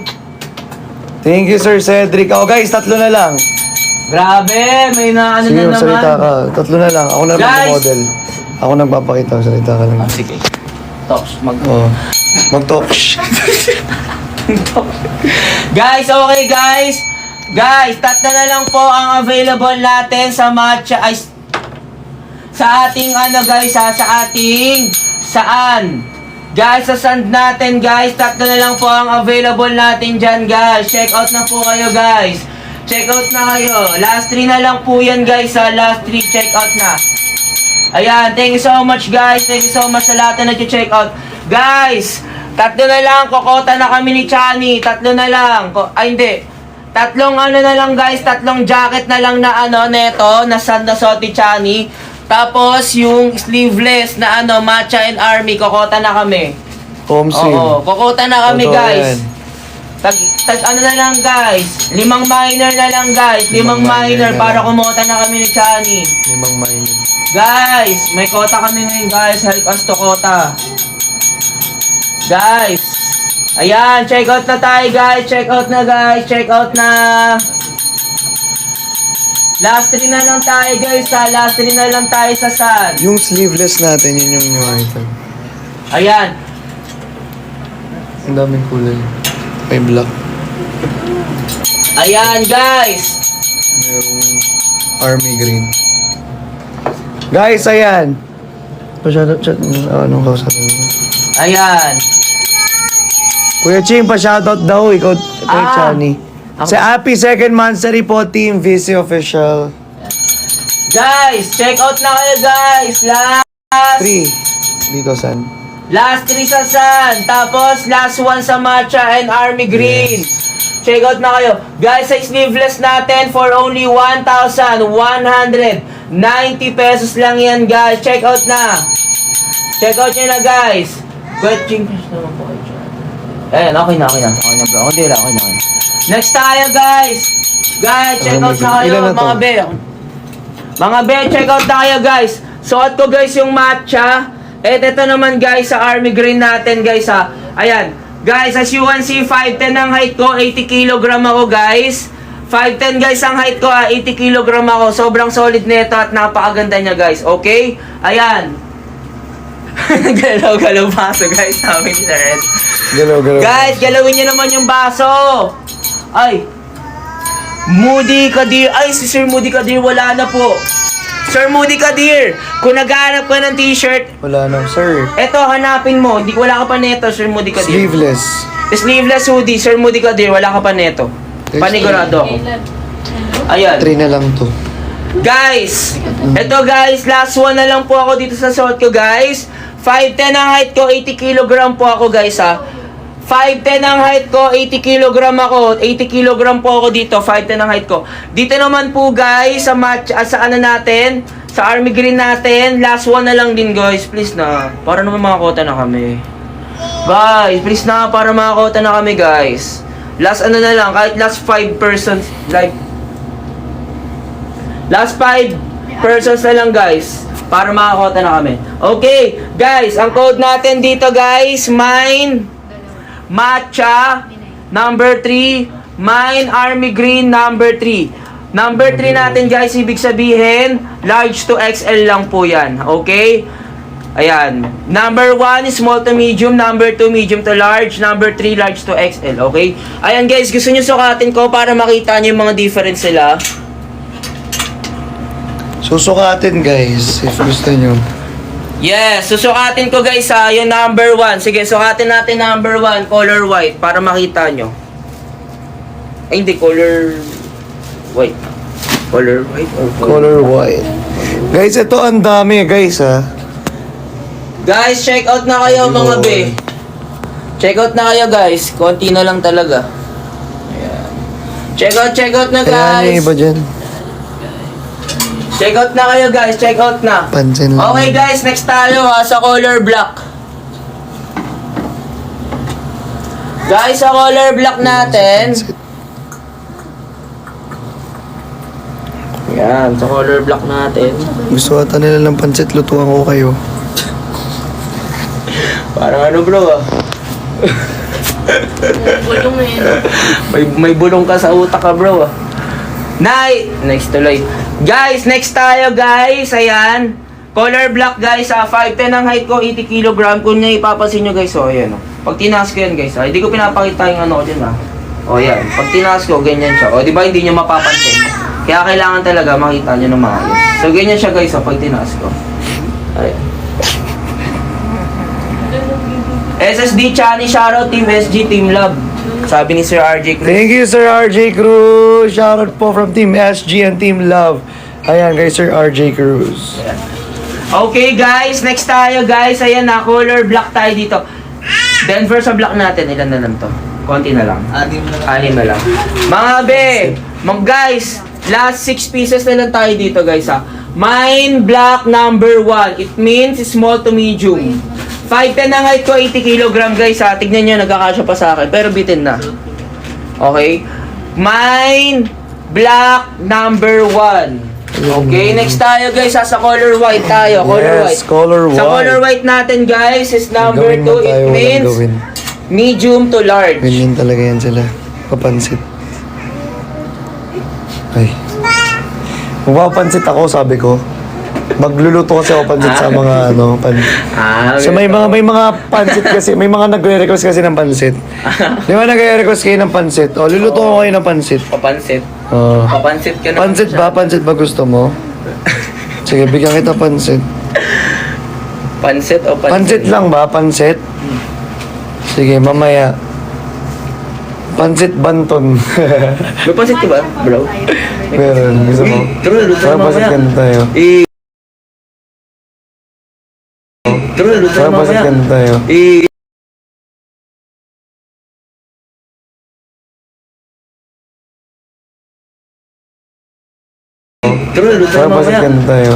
Thank you, Sir Cedric. O, guys, 3 na lang. Grabe, may na ano Sige, na magsalita naman. ka. 3 na lang. Ako na Guys! mag-model. Ako nagpapakita. Salita ka lang. Sige. Talks, Oh. Mag-talk. Guys, okay guys. Guys, 3 na lang po ang available natin sa matcha ay sa ating ano guys ha, sa ating saan? Guys, sa sand natin guys, 3 na lang po ang available natin dyan guys. Check out na po kayo guys. Check out na kayo. Last 3 na lang po yan guys ha. Last 3 check out na. Ayan, thank you so much guys. Thank you so much sa lahat na nag-check out. Guys, 3 na lang. Kokota na kami ni Chani. 3 na lang. Hindi. 3 ano na lang guys. 3 jacket na lang na ano neto. Na sand na suot ni Chani. Tapos yung sleeveless na ano matcha and army. Kokota na kami. Home sale. Oo, kokota na kami Totoo guys. yan. Tag ano na lang guys. 5 minor na lang guys. 5 minor na para lang. kumota na kami ni Chani. 5 minor. Guys, may kota kami ngayon guys. Help us to kota. Guys. Ayan, check out na tayo guys. Check out na guys. Check out na. Last 3 na lang tayo guys ha. Last 3 na lang tayo sa sun. Yung sleeveless natin, yun yung new item. Ayan. Ang daming kulay. May black. Ayan guys. Merong army green. Guys, ayan. Pasyado, anong kausap mo? Ayan. Kuya Ching, pa-shoutout daw. Ikaw, Kuya Ah. Chani. Ako- Sa happy second monthsary po, Team VC Official. Guys, check out na kayo guys. Last 3. Dito, San? Last 3 sa Sun. Tapos last 1 sa Matcha and Army Green. Check out na kayo. Guys, sa sleeveless natin for only 1,190 pesos lang yan guys. Check out na. Check out nyo na guys. Question naman po kayo dyan. Ayan, okay na bro. Okay na. Next tayo guys. Guys, check out na kayo Ilan na to? mga be. Mga be, check out na kayo guys. Suot ko guys yung Matcha. At ito naman guys sa Army Green natin guys ha. Ayan. Guys, as you can see, 5'10 ang height ko, 80 kg ako guys. 5'10 guys ang height ko ha, 80 kg ako. Sobrang solid nito at napakaganda niya guys. Okay? Ayan. Galaw-galaw baso guys, sabi ni Red. Galaw. Guys, galawin niyo naman yung baso. Ay. Moody Kadir. Ay, si Sir Moody Kadir wala na po. Sir Moody Kadir, kung naghahanap ka ng t-shirt, Wala na, sir. eto hanapin mo. Di wala ka pa neto, Sir Moody Kadir. Sleeveless. Sleeveless hoodie, Sir Moody Kadir, wala ka pa neto. Panigurado ako. Ayan. 3 na lang to. Guys, eto guys, last one na lang po ako dito sa suot ko guys. 5'10 ang height ko, 80 kg po ako guys ha. 5'10 ang height ko, 80 kg ako. 80 kg po ako dito, 5'10 ang height ko. Dito naman po guys, sa match, sa ano natin, sa Army Green natin, last one na lang din guys, please na. Para naman makakota na kami. Guys, please na, para makakota na kami guys. Last ano na lang, kahit last 5 persons, like, last 5 persons na lang guys, para makakota na kami. Okay, guys, ang code natin dito guys, mine, Matcha, number 3, mine, Army Green, number 3. Number 3 natin guys, ibig sabihin, large to XL lang po yan. Okay? Ayan. Number 1 is small to medium, number 2 medium to large, number 3 large to XL. Okay? Ayan guys, gusto nyo sukatin ko para makita nyo yung mga difference nila. Susukatin, guys, if gusto nyo. Yes, susukatin ko guys ha, yung number 1. Sige, sukatin natin number 1, color white, para makita nyo. Ay, hindi, color white. Color white or Color white. Guys, ito ang dami, guys, ha. Guys, check out na kayo mga be. Check out na kayo guys, konti na lang talaga. Ayan. Check out na Ayan, yung guys. iba dyan. Check out na kayo guys, check out na. Pansin lang. Okay guys, next tayo ha, sa color black. Guys, sa color black natin. Yan, sa color black natin. Gusto ata nila ng pansit, lutuan ko kayo. Parang ano bro ah. Bulong eh. may bulong ka sa utak ka bro ah. Next tuloy. Guys, next tayo guys. Ayan. Color black guys ah. 5'10 ang height ko, 80 kg. Kung nyo ipapansin nyo guys, oh ayan oh. Pag tinaas ko yan guys ah. Hindi ko pinapakita yung ano ko dyan ah. Oh yan. Pag tinaas ko, ganyan siya. Oh di ba hindi nyo mapapansin? Kaya kailangan talaga makita nyo ng maayos. So ganyan siya guys oh, pag tinaas ko. Ayan. SSD Chani, shoutout Team SG, Team Love. Sabi ni Sir RJ Cruz. Thank you, Sir RJ Cruz. Shoutout po from Team SG and Team Love. Ayan, guys, Sir RJ Cruz. Okay guys, next tayo guys. Ayan na, color black tayo dito. Denver sa black natin, ilan na lang to? Konti na lang. 6 na lang. Mga be, guys, last 6 pieces na lang tayo dito guys ha. Mine black number 1. It means small to medium. 5'10 ang height ko, 80 kg guys ha. Tignan nyo, nagkakasya pa sa akin. Pero bitin na. Okay? Mine, black, number 1. Okay, next tayo guys, sa color white tayo. Color Yes, white. color Sa white. color white natin guys is number Gawin 2. mo tayo, It walang means gawin. medium to large. Ganyan talaga yan sila. Papansit. Ay. Magpapansit ako, sabi ko. Magluluto kasi ako pansit sa mga So may mga pansit kasi, may mga nagre-request kasi ng pansit. Di ba nagre-request kayo ng pansit? O, luluto ko kayo ng pansit. Papansit. Oh. Papansit ka na. Pansit ba? Pansit ba gusto mo? Sige, bigyan kita pansit. Pansit o pansit? Pansit lang ba? Pansit? Sige, mamaya. Pansit Banton. May pansit ka ba, bro? Meron, gusto mo? True, luto Sarap na pansit mamaya. ganito tayo. True, luto na Sarap pansit mamaya. ganito tayo. True, luto na Sarap pansit mamaya. ganito tayo.